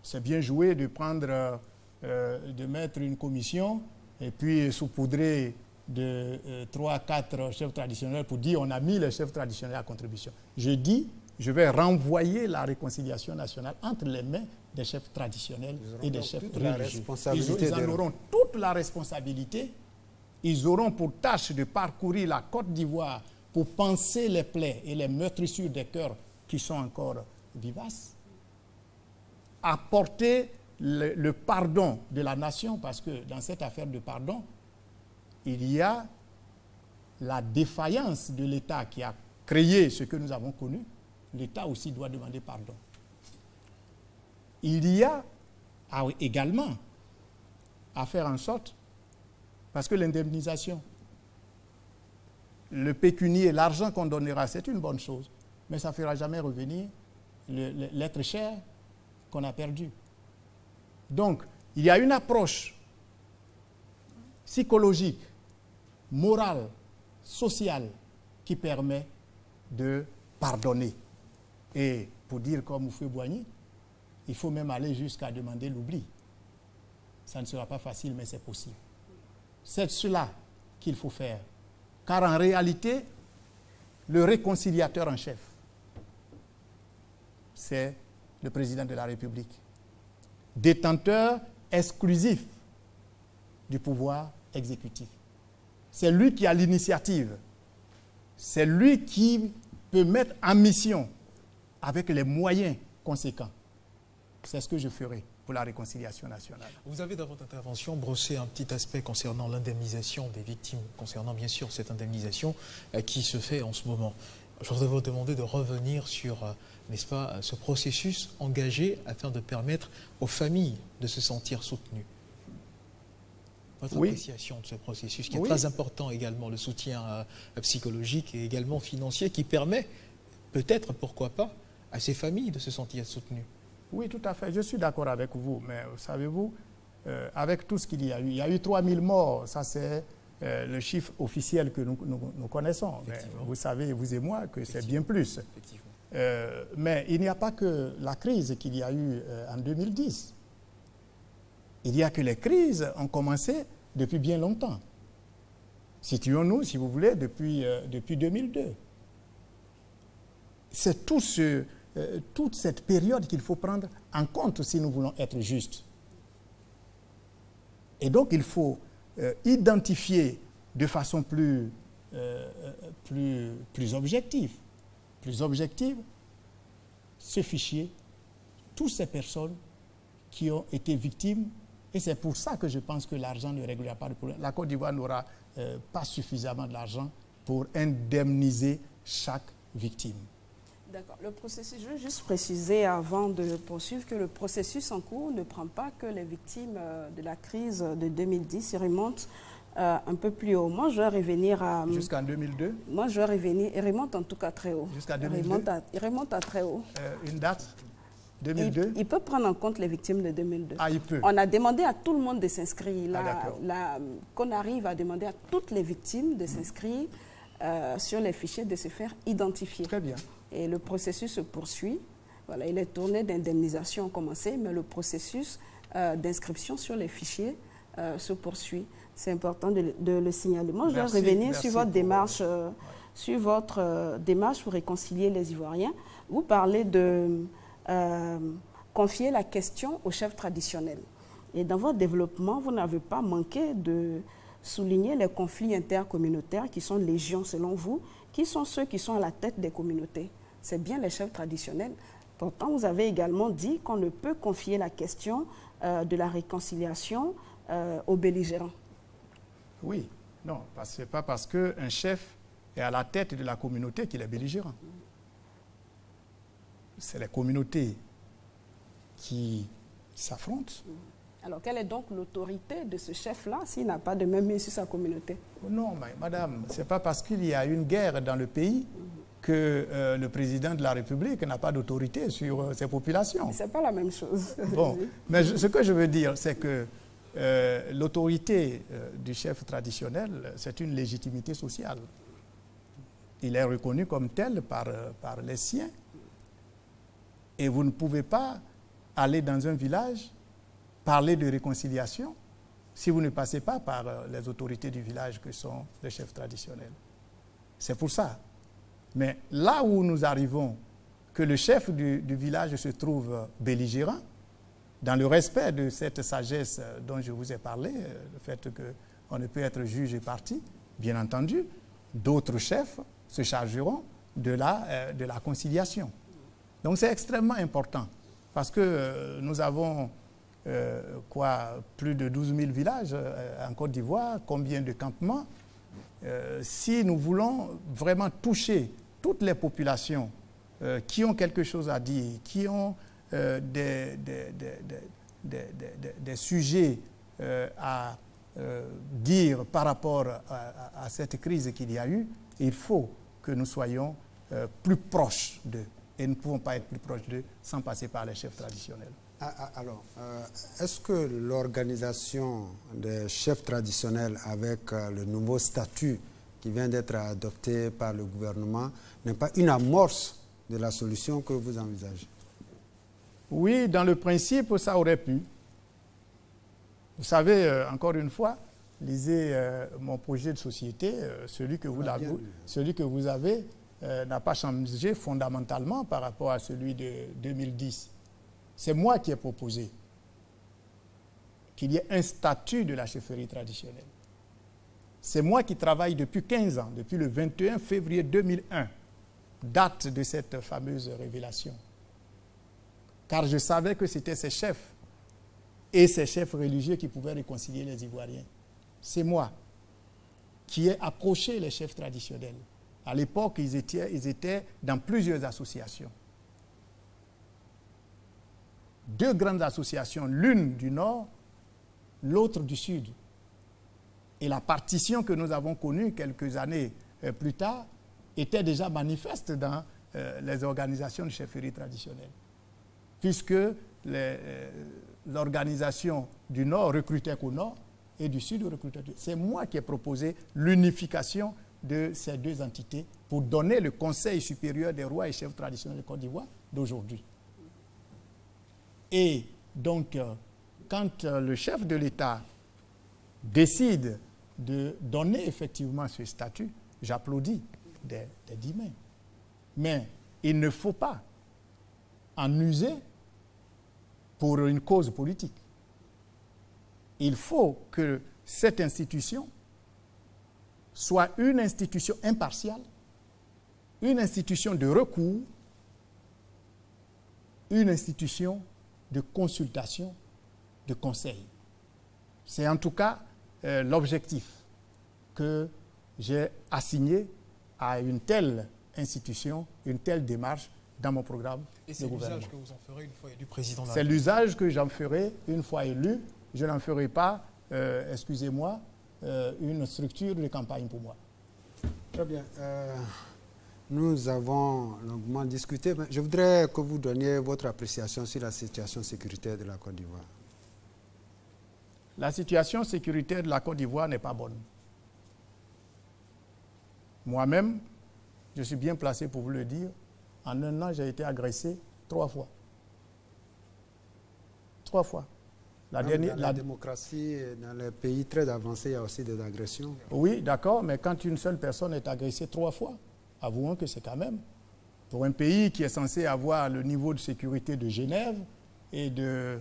C'est bien joué de prendre, de mettre une commission et puis saupoudrer de 3 à 4 chefs traditionnels pour dire on a mis les chefs traditionnels à contribution. Je dis, je vais renvoyer la réconciliation nationale entre les mains des chefs traditionnels et des chefs religieux. Ils en auront toute la responsabilité. Ils auront pour tâche de parcourir la Côte d'Ivoire pour panser les plaies et les meurtrissures des cœurs qui sont encore vivaces. Apporter le pardon de la nation, parce que dans cette affaire de pardon, il y a la défaillance de l'État qui a créé ce que nous avons connu. L'État aussi doit demander pardon. Il y a également à faire en sorte, parce que l'indemnisation, le pécunier, l'argent qu'on donnera, c'est une bonne chose, mais ça ne fera jamais revenir l'être cher qu'on a perdu. Donc, il y a une approche psychologique, morale, sociale, qui permet de pardonner. Et pour dire comme Houphouët-Boigny, il faut même aller jusqu'à demander l'oubli. Ça ne sera pas facile, mais c'est possible. C'est cela qu'il faut faire. Car en réalité, le réconciliateur en chef, c'est le président de la République, détenteur exclusif du pouvoir exécutif. C'est lui qui a l'initiative. C'est lui qui peut mettre en mission avec les moyens conséquents. C'est ce que je ferai pour la réconciliation nationale.
Vous avez dans votre intervention brossé un petit aspect concernant l'indemnisation des victimes, concernant bien sûr cette indemnisation qui se fait en ce moment. Je voudrais vous demander de revenir sur, n'est-ce pas, ce processus engagé afin de permettre aux familles de se sentir soutenues. Votre appréciation de ce processus qui est très important également, le soutien psychologique et également financier qui permet peut-être, pourquoi pas, à ces familles de se sentir soutenues.
Oui, tout à fait. Je suis d'accord avec vous. Mais savez-vous, avec tout ce qu'il y a eu 3000 morts. Ça, c'est le chiffre officiel que nous connaissons. Mais vous savez, vous et moi, que c'est bien plus. Mais il n'y a pas que la crise qu'il y a eu en 2010. Il y a que les crises ont commencé depuis bien longtemps. Situons-nous, si vous voulez, depuis 2002. C'est toute cette période qu'il faut prendre en compte si nous voulons être justes. Et donc, il faut identifier de façon plus objective ce fichier, toutes ces personnes qui ont été victimes. Et c'est pour ça que je pense que l'argent ne réglera pas le problème. La Côte d'Ivoire n'aura pas suffisamment d'argent pour indemniser chaque victime.
D'accord. Le processus, je veux juste préciser avant de poursuivre que le processus en cours ne prend pas que les victimes de la crise de 2010. Il remonte un peu plus haut. Moi, je vais revenir à...
Jusqu'en 2002?
Moi, je vais revenir... Il remonte en tout cas très haut.
Jusqu'à 2002?
Il remonte à très haut.
Une date? 2002?
Il peut prendre en compte les victimes de 2002.
Ah, il peut.
On a demandé à tout le monde de s'inscrire. Qu'on arrive à demander à toutes les victimes de s'inscrire sur les fichiers, de se faire identifier.
Très bien.
Et le processus se poursuit. Voilà, il est tourné d'indemnisation commencé, mais le processus d'inscription sur les fichiers se poursuit. C'est important de le signaler. Moi, je vais revenir sur votre démarche, pour réconcilier les Ivoiriens. Vous parlez de confier la question aux chefs traditionnels. Et dans votre développement, vous n'avez pas manqué de souligner les conflits intercommunautaires qui sont légion selon vous, qui sont ceux qui sont à la tête des communautés. C'est bien les chefs traditionnels. Pourtant, vous avez également dit qu'on ne peut confier la question de la réconciliation aux belligérants.
Oui, non, ce n'est pas parce qu'un chef est à la tête de la communauté qu'il est belligérant. C'est les communautés qui s'affrontent.
Alors, quelle est donc l'autorité de ce chef-là s'il n'a pas de même main sur sa communauté?
Non, madame, ce n'est pas parce qu'il y a une guerre dans le pays que le président de la République n'a pas d'autorité sur ses populations.
Ce n'est pas la même chose.
Bon, mais ce que je veux dire, c'est que l'autorité du chef traditionnel, c'est une légitimité sociale. Il est reconnu comme tel par les siens. Et vous ne pouvez pas aller dans un village parler de réconciliation si vous ne passez pas par les autorités du village que sont les chefs traditionnels. C'est pour ça. Mais là où nous arrivons, que le chef du village se trouve belligérant, dans le respect de cette sagesse dont je vous ai parlé, le fait qu'on ne peut être juge et partie, bien entendu, d'autres chefs se chargeront de la conciliation. Donc c'est extrêmement important parce que nous avons plus de 12 000 villages en Côte d'Ivoire, combien de campements. Si nous voulons vraiment toucher toutes les populations qui ont quelque chose à dire, qui ont des sujets à dire par rapport à cette crise qu'il y a eu, il faut que nous soyons plus proches d'eux. Et nous ne pouvons pas être plus proches d'eux sans passer par les chefs traditionnels.
Alors, est-ce que l'organisation des chefs traditionnels avec le nouveau statut qui vient d'être adopté par le gouvernement n'est pas une amorce de la solution que vous envisagez?
Oui, dans le principe, ça aurait pu. Vous savez, encore une fois, lisez mon projet de société, celui que vous avez n'a pas changé fondamentalement par rapport à celui de 2010. C'est moi qui ai proposé qu'il y ait un statut de la chefferie traditionnelle. C'est moi qui travaille depuis 15 ans, depuis le 21 février 2001, date de cette fameuse révélation. Car je savais que c'était ces chefs et ces chefs religieux qui pouvaient réconcilier les Ivoiriens. C'est moi qui ai approché les chefs traditionnels. À l'époque, ils étaient dans plusieurs associations. 2 grandes associations, l'une du Nord, l'autre du Sud. Et la partition que nous avons connue quelques années plus tard était déjà manifeste dans les organisations de chefferie traditionnelle. Puisque l'organisation du Nord recrutait qu'au Nord et du Sud recrutait. C'est moi qui ai proposé l'unification de ces 2 entités pour donner le Conseil supérieur des rois et chefs traditionnels de Côte d'Ivoire d'aujourd'hui. Et donc, quand le chef de l'État décide de donner effectivement ce statut, j'applaudis des 10 mains. Mais il ne faut pas en user pour une cause politique. Il faut que cette institution soit une institution impartiale, une institution de recours, une institution de consultation, de conseil. C'est en tout cas l'objectif que j'ai assigné à une telle institution, une telle démarche dans mon programme de gouvernement.
Et c'est l'usage que vous en ferez une fois élu président de la
C'est
République.
l'usage que j'en ferai une fois élu. Je n'en ferai pas, excusez-moi, une structure de campagne pour moi.
Très bien. Nous avons longuement discuté, mais je voudrais que vous donniez votre appréciation sur la situation sécuritaire de la Côte d'Ivoire.
La situation sécuritaire de la Côte d'Ivoire n'est pas bonne. Moi-même, je suis bien placé pour vous le dire. En un an, j'ai été agressé 3 fois. 3 fois.
Dans la démocratie, dans les pays très avancés, il y a aussi des agressions.
Oui, d'accord, mais quand une seule personne est agressée 3 fois, avouons que c'est quand même, pour un pays qui est censé avoir le niveau de sécurité de Genève et de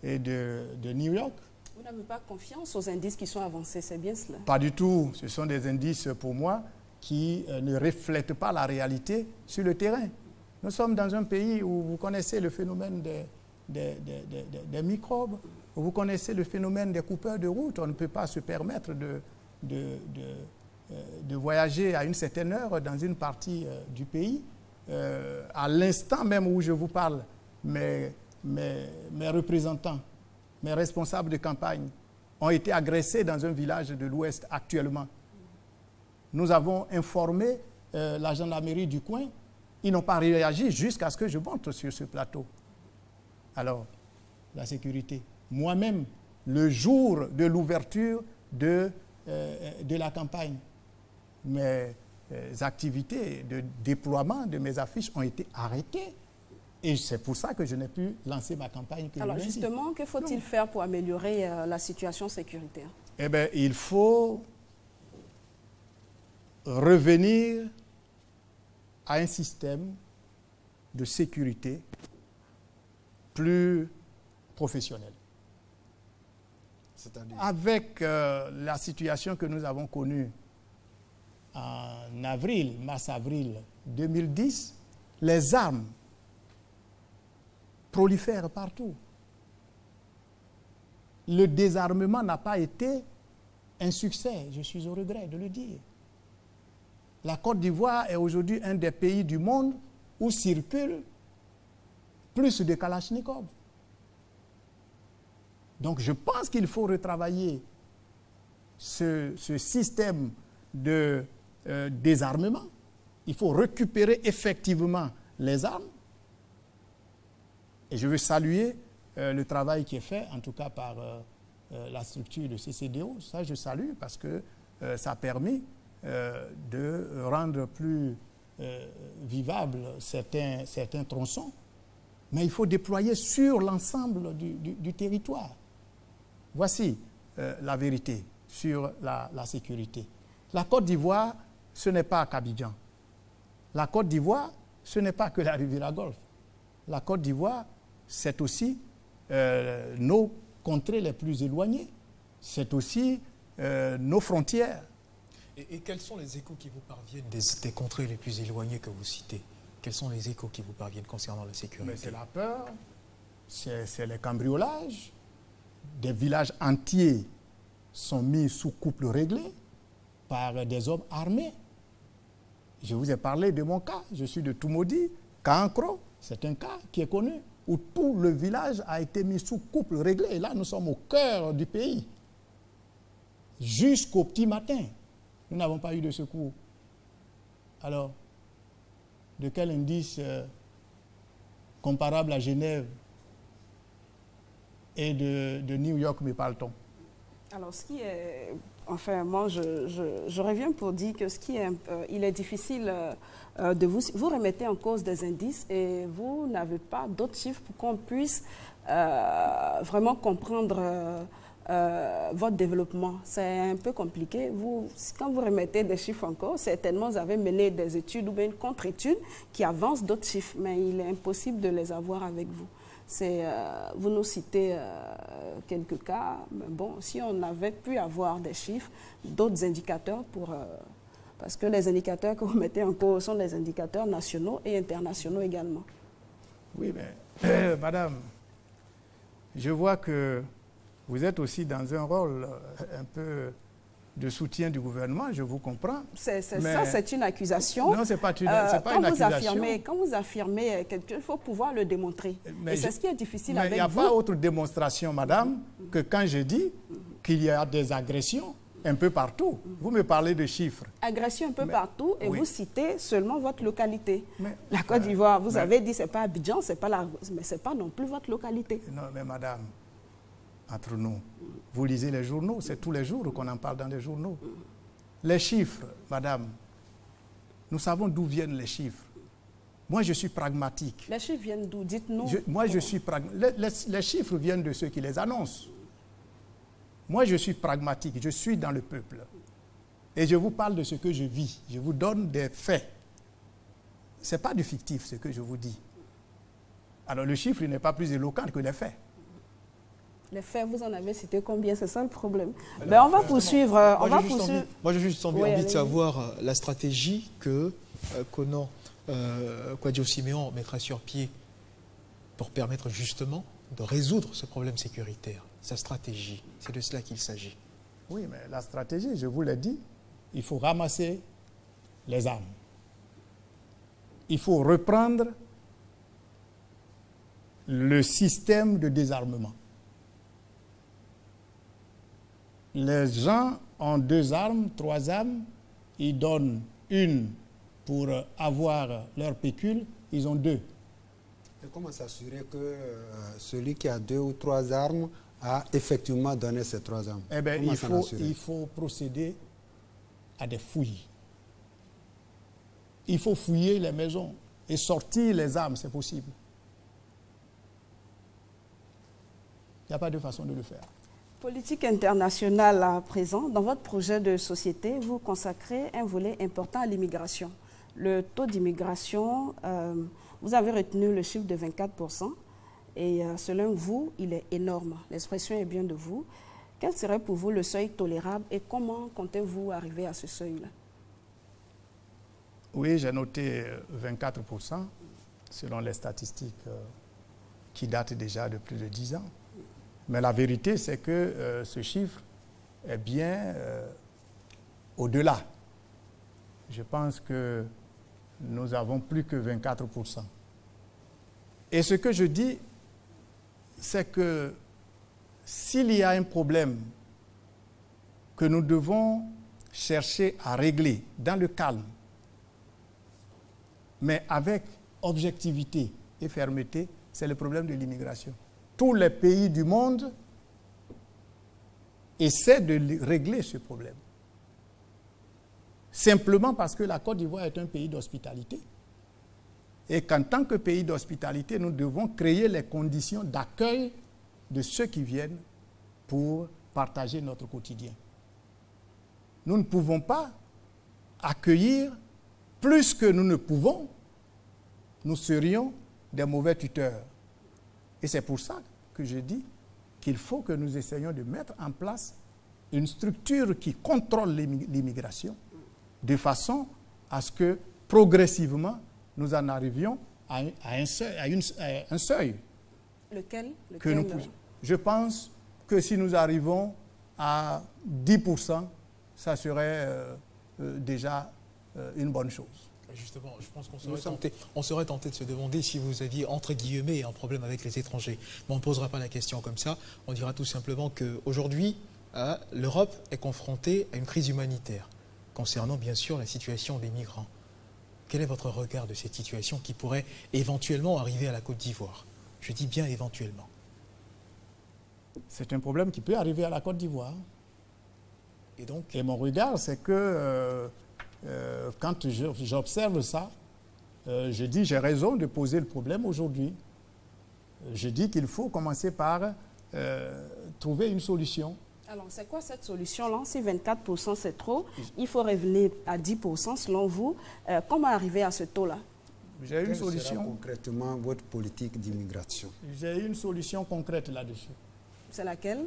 New York.
Vous n'avez pas confiance aux indices qui sont avancés, c'est bien cela?
Pas du tout. Ce sont des indices pour moi qui ne reflètent pas la réalité sur le terrain. Nous sommes dans un pays où vous connaissez le phénomène des microbes, où vous connaissez le phénomène des coupeurs de route. On ne peut pas se permettre de voyager à une certaine heure dans une partie du pays. À l'instant même où je vous parle, mes représentants, mes responsables de campagne ont été agressés dans un village de l'Ouest actuellement. Nous avons informé la gendarmerie du coin. Ils n'ont pas réagi jusqu'à ce que je monte sur ce plateau. Alors, la sécurité. Moi-même, le jour de l'ouverture de la campagne, mes activités de déploiement de mes affiches ont été arrêtées. Et c'est pour ça que je n'ai pu lancer ma campagne.
Alors justement, que faut-il faire pour améliorer la situation sécuritaire?
Eh bien, il faut revenir à un système de sécurité plus professionnel. Avec la situation que nous avons connue en avril, mars-avril 2010, les armes prolifèrent partout. Le désarmement n'a pas été un succès, je suis au regret de le dire. La Côte d'Ivoire est aujourd'hui un des pays du monde où circulent plus de Kalachnikov. Donc je pense qu'il faut retravailler ce système de désarmement. Il faut récupérer effectivement les armes. Et je veux saluer le travail qui est fait, en tout cas par la structure de CCDO. Ça, je salue parce que ça a permis de rendre plus vivables certains tronçons. Mais il faut déployer sur l'ensemble du territoire. Voici la vérité sur la sécurité. La Côte d'Ivoire, ce n'est pas qu'Abidjan. La Côte d'Ivoire, ce n'est pas que la rivière Golfe. La Côte d'Ivoire, c'est aussi nos contrées les plus éloignées. C'est aussi nos frontières.
Et quels sont les échos qui vous parviennent des contrées les plus éloignées que vous citez? Quels sont les échos qui vous parviennent concernant la sécurité?
C'est la peur, c'est les cambriolages. Des villages entiers sont mis sous couple réglé par des hommes armés. Je vous ai parlé de mon cas. Je suis de Toumoudi, Kankro. C'est un cas qui est connu, où tout le village a été mis sous couple réglé. Et là, nous sommes au cœur du pays. Jusqu'au petit matin, nous n'avons pas eu de secours. Alors, de quel indice comparable à Genève et de New York me parle-t-on?
Alors, ce qui est... Enfin, moi, je reviens pour dire que il est difficile de vous remettez en cause des indices et vous n'avez pas d'autres chiffres pour qu'on puisse vraiment comprendre votre développement. C'est un peu compliqué. Quand vous remettez des chiffres encore, certainement vous avez mené des études ou bien une contre-étude qui avance d'autres chiffres, mais il est impossible de les avoir avec vous. Vous nous citez quelques cas, mais bon, si on avait pu avoir des chiffres, d'autres indicateurs parce que les indicateurs que vous mettez en cause sont des indicateurs nationaux et internationaux également.
Oui, mais madame, je vois que vous êtes aussi dans un rôle un peu de soutien du gouvernement, je vous comprends.
Ça, c'est une accusation.
Non, ce n'est pas une accusation.
Quand vous affirmez quelque chose, il faut pouvoir le démontrer. Et c'est ce qui est difficile avec vous.
Mais il n'y a pas autre démonstration, madame, que quand je dis qu'il y a des agressions un peu partout. Vous me parlez de chiffres.
Agressions un peu partout et vous citez seulement votre localité. La Côte
d'Ivoire,
d'Ivoire, vous avez dit que ce n'est pas Abidjan, mais ce n'est pas non plus votre localité.
Non, mais madame, entre nous, vous lisez les journaux, c'est tous les jours qu'on en parle dans les journaux. Les chiffres, madame, nous savons d'où viennent les chiffres. Moi, je suis pragmatique.
Les chiffres viennent d'où? Dites-nous.
Moi, je suis pragmatique. Les chiffres viennent de ceux qui les annoncent. Moi, je suis pragmatique, je suis dans le peuple. Et je vous parle de ce que je vis. Je vous donne des faits. Ce n'est pas du fictif, ce que je vous dis. Alors, le chiffre n'est pas plus éloquent que les faits.
Les faits, vous en avez cité combien? C'est ça le problème. Alors, on va poursuivre.
Moi, j'ai juste envie de savoir la stratégie que Konan Kwadjo Siméon mettra sur pied pour permettre justement de résoudre ce problème sécuritaire. Sa stratégie, c'est de cela qu'il s'agit.
Oui, mais la stratégie, je vous l'ai dit, il faut ramasser les armes. Il faut reprendre le système de désarmement. Les gens ont 2 armes, 3 armes, ils donnent une pour avoir leur pécule, ils ont 2.
Et comment s'assurer que celui qui a 2 ou 3 armes a effectivement donné ces 3 armes?
Eh bien, il faut procéder à des fouilles. Il faut fouiller les maisons et sortir les armes, c'est possible. Il n'y a pas de façon de le faire.
Politique internationale à présent. Dans votre projet de société, vous consacrez un volet important à l'immigration. Le taux d'immigration, vous avez retenu le chiffre de 24%. Et selon vous, il est énorme. L'expression est bien de vous. Quel serait pour vous le seuil tolérable et comment comptez-vous arriver à ce seuil-là?
Oui, j'ai noté 24% selon les statistiques qui datent déjà de plus de 10 ans. Mais la vérité, c'est que ce chiffre est bien au-delà. Je pense que nous avons plus que 24%. Et ce que je dis, c'est que s'il y a un problème que nous devons chercher à régler dans le calme, mais avec objectivité et fermeté, c'est le problème de l'immigration. Tous les pays du monde essaient de régler ce problème. Simplement parce que la Côte d'Ivoire est un pays d'hospitalité. Et qu'en tant que pays d'hospitalité, nous devons créer les conditions d'accueil de ceux qui viennent pour partager notre quotidien. Nous ne pouvons pas accueillir plus que nous ne pouvons. Nous serions des mauvais tuteurs. Et c'est pour ça que je dis qu'il faut que nous essayions de mettre en place une structure qui contrôle l'immigration de façon à ce que progressivement nous en arrivions à un seuil.
Lequel?
Je pense que si nous arrivons à 10%, ça serait déjà une bonne chose.
Justement, je pense qu'on serait tenté de se demander si vous aviez, entre guillemets, un problème avec les étrangers. Mais on ne posera pas la question comme ça. On dira tout simplement qu'aujourd'hui, l'Europe est confrontée à une crise humanitaire, concernant bien sûr la situation des migrants. Quel est votre regard de cette situation qui pourrait éventuellement arriver à la Côte d'Ivoire? Je dis bien éventuellement.
C'est un problème qui peut arriver à la Côte d'Ivoire. Et mon regard, c'est que quand j'observe ça, je dis j'ai raison de poser le problème aujourd'hui. Je dis qu'il faut commencer par trouver une solution.
Alors, c'est quoi cette solution-là? Si 24% c'est trop, il faut revenir à 10% selon vous. Comment arriver à ce taux-là?
J'ai une
Quelle sera
solution.
concrètement votre politique d'immigration?
J'ai une solution concrète là-dessus.
C'est laquelle?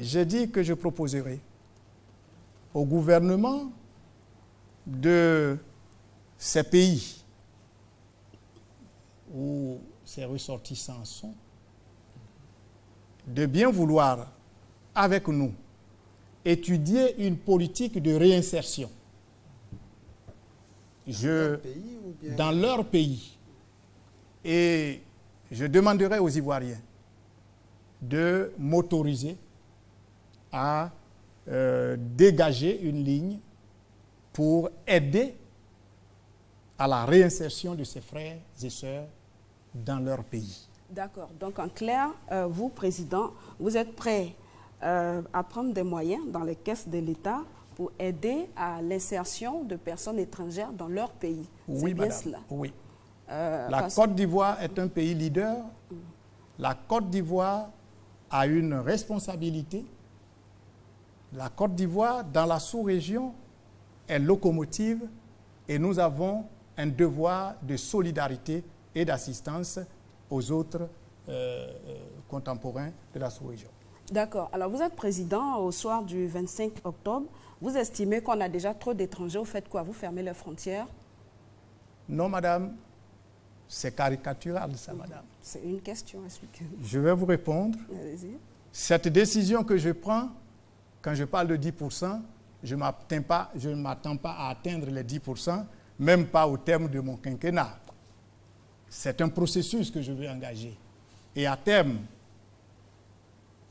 J'ai dit que je proposerai au gouvernement de ces pays où ces ressortissants sont de bien vouloir, avec nous, étudier une politique de réinsertion. Dans leur pays. Et je demanderai aux Ivoiriens de m'autoriser à dégager une ligne pour aider à la réinsertion de ses frères et sœurs dans leur pays.
D'accord. Donc, en clair, vous, Président, vous êtes prêt à prendre des moyens dans les caisses de l'État pour aider à l'insertion de personnes étrangères dans leur pays.
Oui,
c'est bien
madame.
cela.
Oui. La Côte d'Ivoire est un pays leader. La Côte d'Ivoire a une responsabilité. La Côte d'Ivoire, dans la sous-région, est locomotive et nous avons un devoir de solidarité et d'assistance aux autres contemporains de la sous-région.
D'accord. Alors, vous êtes président au soir du 25 octobre. Vous estimez qu'on a déjà trop d'étrangers. Vous faites quoi? Vous fermez les frontières?
Non, madame. C'est caricatural, ça, madame.
C'est une question, expliquez-moi.
Je vais vous répondre.
Allez-y.
Cette décision que je prends, quand je parle de 10%, je ne m'attends pas à atteindre les 10%, même pas au terme de mon quinquennat. C'est un processus que je veux engager. Et à terme,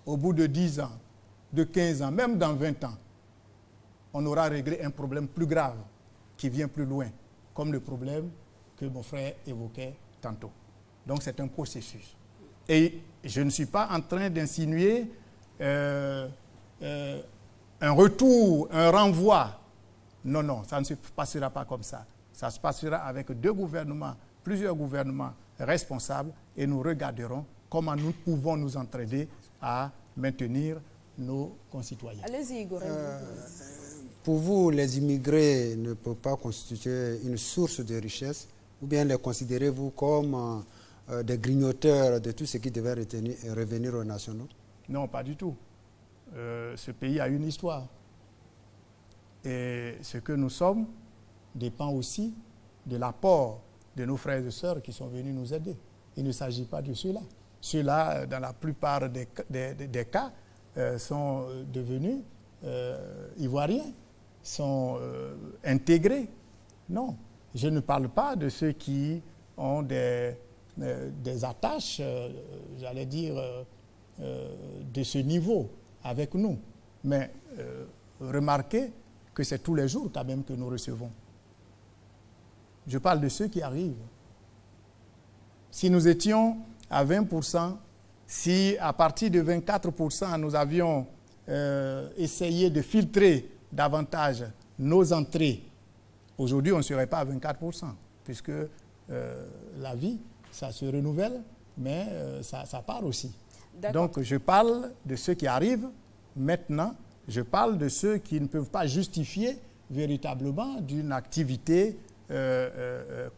au bout de 10 ans, de 15 ans, même dans 20 ans, on aura réglé un problème plus grave qui vient plus loin, comme le problème que mon frère évoquait tantôt. Donc c'est un processus. Et je ne suis pas en train d'insinuer un retour, un renvoi. Non, non, ça ne se passera pas comme ça. Ça se passera avec deux gouvernements, plusieurs gouvernements responsables, et nous regarderons comment nous pouvons nous entraider à maintenir nos concitoyens.
Allez-y, Igor.
Pour vous, les immigrés ne peuvent pas constituer une source de richesse, ou bien les considérez-vous comme des grignoteurs de tout ce qui devait revenir aux nationaux?
Non, pas du tout. Ce pays a une histoire. Et ce que nous sommes dépend aussi de l'apport de nos frères et sœurs qui sont venus nous aider. Il ne s'agit pas de ceux-là. Ceux-là, dans la plupart des cas, sont devenus ivoiriens, sont intégrés. Non, je ne parle pas de ceux qui ont des attaches, j'allais dire, de ce niveau avec nous. Mais remarquez que c'est tous les jours quand même que nous recevons. Je parle de ceux qui arrivent. Si nous étions à 20%, si à partir de 24%, nous avions essayé de filtrer davantage nos entrées, aujourd'hui, on ne serait pas à 24%, puisque la vie, ça se renouvelle, mais ça part aussi. Donc, je parle de ceux qui arrivent maintenant, je parle de ceux qui ne peuvent pas justifier véritablement d'une activité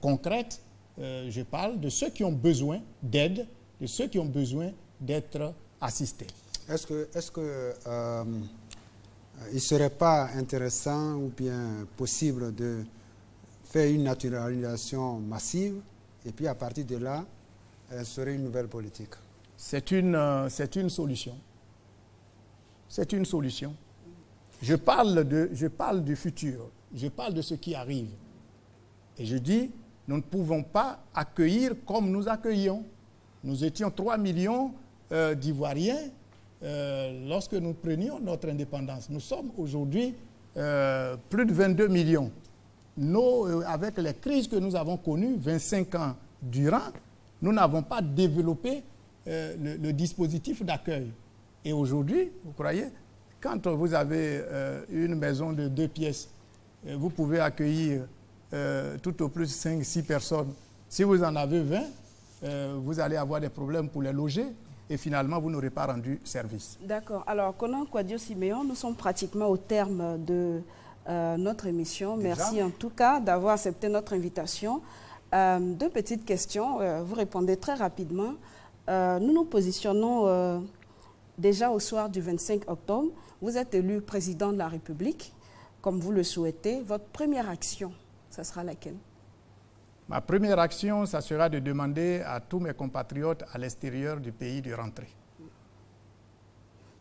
concrète. Je parle de ceux qui ont besoin d'aide, de ceux qui ont besoin d'être assistés.
Est-ce que il ne serait pas intéressant ou bien possible de faire une naturalisation massive et puis à partir de là, serait une nouvelle politique?
C'est une solution. C'est une solution. Je parle du futur. Je parle de ce qui arrive. Et je dis, nous ne pouvons pas accueillir comme nous accueillions. Nous étions 3 millions d'Ivoiriens lorsque nous prenions notre indépendance. Nous sommes aujourd'hui plus de 22 millions. Avec les crises que nous avons connues, 25 ans durant, nous n'avons pas développé le dispositif d'accueil. Et aujourd'hui, vous croyez, quand vous avez une maison de 2 pièces, vous pouvez accueillir tout au plus 5-6 personnes. Si vous en avez 20, vous allez avoir des problèmes pour les loger. et finalement, vous n'aurez pas rendu service.
D'accord. Alors, Konan Kwadwo Siméon, nous sommes pratiquement au terme de notre émission.
Déjà?
Merci en tout cas d'avoir accepté notre invitation. Deux petites questions. Vous répondez très rapidement. Nous nous positionnons déjà au soir du 25 octobre. Vous êtes élu président de la République, comme vous le souhaitez. Votre première action, ça sera laquelle?
Ma première action, ça sera de demander à tous mes compatriotes à l'extérieur du pays de rentrer.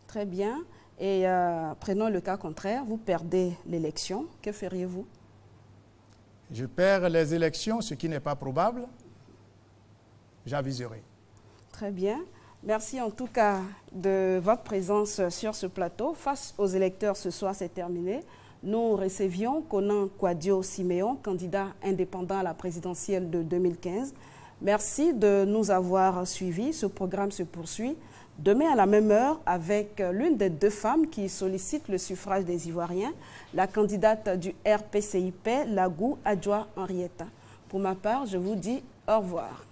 Très bien. Et prenons le cas contraire, vous perdez l'élection. Que feriez-vous?
Je perds les élections, ce qui n'est pas probable. J'aviserai.
Très bien. Merci en tout cas de votre présence sur ce plateau. Face aux électeurs, ce soir, c'est terminé. Nous recevions Konan Kwadwo Siméon, candidat indépendant à la présidentielle de 2015. Merci de nous avoir suivis. Ce programme se poursuit demain à la même heure avec l'une des deux femmes qui sollicite le suffrage des Ivoiriens, la candidate du RPCIP, Lagou Adjoa Henrietta. Pour ma part, je vous dis au revoir.